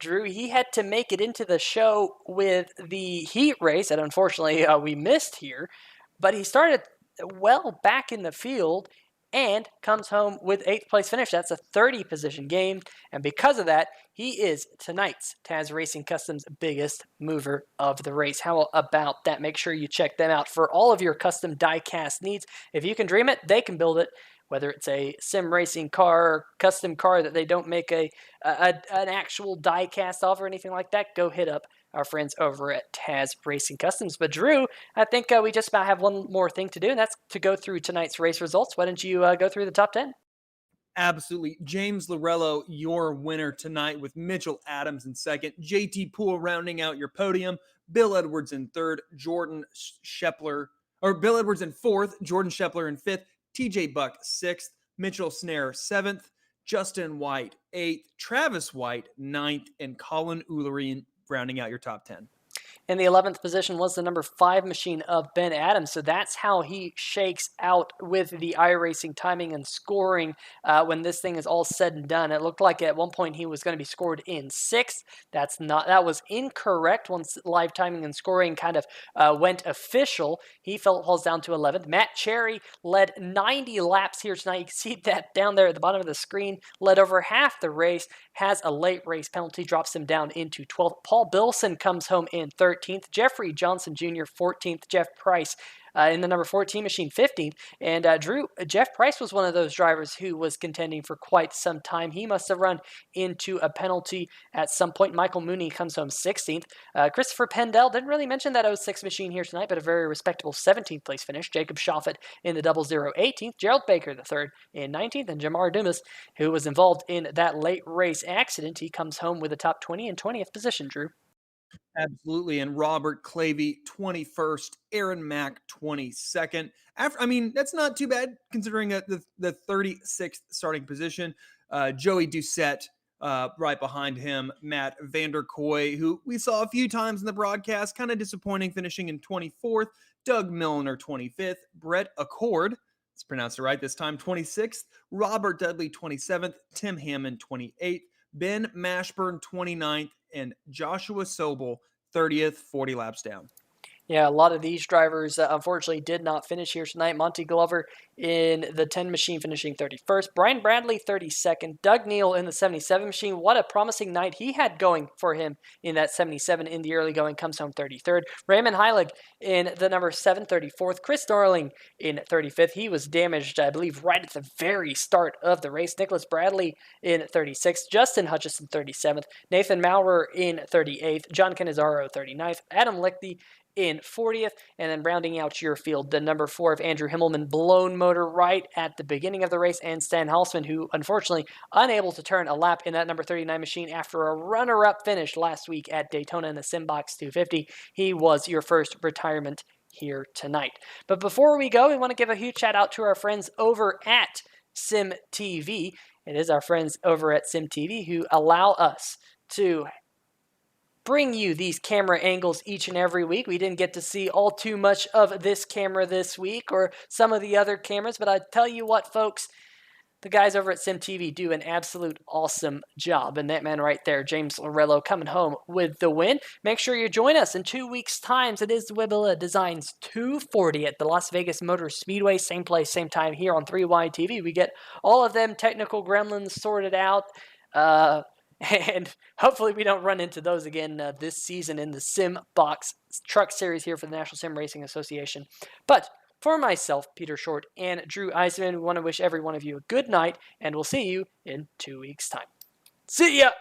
Drew, he had to make it into the show with the heat race that unfortunately we missed here, but he started well back in the field and comes home with 8th place finish. That's a 30 position game, and because of that, he is tonight's Taz Racing Customs biggest mover of the race. How about that? Make sure you check them out for all of your custom die-cast needs. If you can dream it, they can build it. Whether it's a sim racing car, custom car that they don't make an actual die cast off or anything like that, go hit up our friends over at Taz Racing Customs. But Drew, I think we just about have one more thing to do, and that's to go through tonight's race results. Why don't you go through the top 10? Absolutely. James Lorello, your winner tonight with Mitchell Adams in second, JT Poole rounding out your podium, Bill Edwards in third, Bill Edwards in fourth, Jordan Shepler in fifth, TJ Buck sixth, Mitchell Snare seventh, Justin White eighth, Travis White ninth, and Colin Ullery rounding out your top 10. In the 11th position was the number 5 machine of Ben Adams. So that's how he shakes out with the iRacing timing and scoring when this thing is all said and done. It looked like at one point he was going to be scored in 6th. That was incorrect once live timing and scoring kind of went official. He falls down to 11th. Matt Cherry led 90 laps here tonight. You can see that down there at the bottom of the screen. Led over half the race. Has a late race penalty. Drops him down into 12th. Paul Bilson comes home in 13th. Jeffrey Johnson Jr. 14th. Jeff Price in the number 14 machine 15th. And Drew, Jeff Price was one of those drivers who was contending for quite some time. He must have run into a penalty at some point. Michael Mooney comes home 16th. Christopher Pendell didn't really mention that 06 machine here tonight, but a very respectable 17th place finish. Jacob Shoffett in the 00 18th. Gerald Baker the third in 19th. And Jamar Dumas, who was involved in that late race accident, he comes home with a top 20 and 20th position, Drew. Absolutely. And Robert Clavey, 21st. Aaron Mack, 22nd. That's not too bad considering the 36th starting position. Joey Doucette, right behind him. Matt Vanderkoy, who we saw a few times in the broadcast, kind of disappointing, finishing in 24th. Doug Milner, 25th. Brett Accord, let's pronounce it right this time, 26th. Robert Dudley, 27th. Tim Hammond, 28th. Ben Mashburn, 29th. And Joshua Sobel, 30th, 40 laps down. Yeah, a lot of these drivers unfortunately did not finish here tonight. Monty Glover in the 10 machine finishing 31st. Brian Bradley 32nd. Doug Neal in the 77 machine. What a promising night he had going for him in that 77 in the early going. Comes home 33rd. Raymond Heilig in the number 7, 34th. Chris Darling in 35th. He was damaged, I believe, right at the very start of the race. Nicholas Bradley in 36th. Justin Hutchison 37th. Nathan Maurer in 38th. John Canizaro 39th. Adam Lichty in 40th, and then rounding out your field, the number 4 of Andrew Himmelman, blown motor right at the beginning of the race, and Stan Halsman, who unfortunately unable to turn a lap in that number 39 machine after a runner-up finish last week at Daytona in the Simbox 250. He was your first retirement here tonight. But before we go, we want to give a huge shout out to our friends over at SimTV. It is our friends over at SimTV who allow us to bring you these camera angles each and every week. We didn't get to see all too much of this camera this week or some of the other cameras, but I tell you what, folks, the guys over at SimTV do an absolute awesome job. And that man right there, James Lorello, coming home with the win. Make sure you join us in 2 weeks' time. It is Wibilla Designs 240 at the Las Vegas Motor Speedway. Same place, same time here on 3Y TV. We get all of them technical gremlins sorted out. And hopefully we don't run into those again this season in the Simbox Truck Series here for the National Sim Racing Association. But for myself, Peter Short, and Drew Eisman, we want to wish every one of you a good night, and we'll see you in 2 weeks' time. See ya!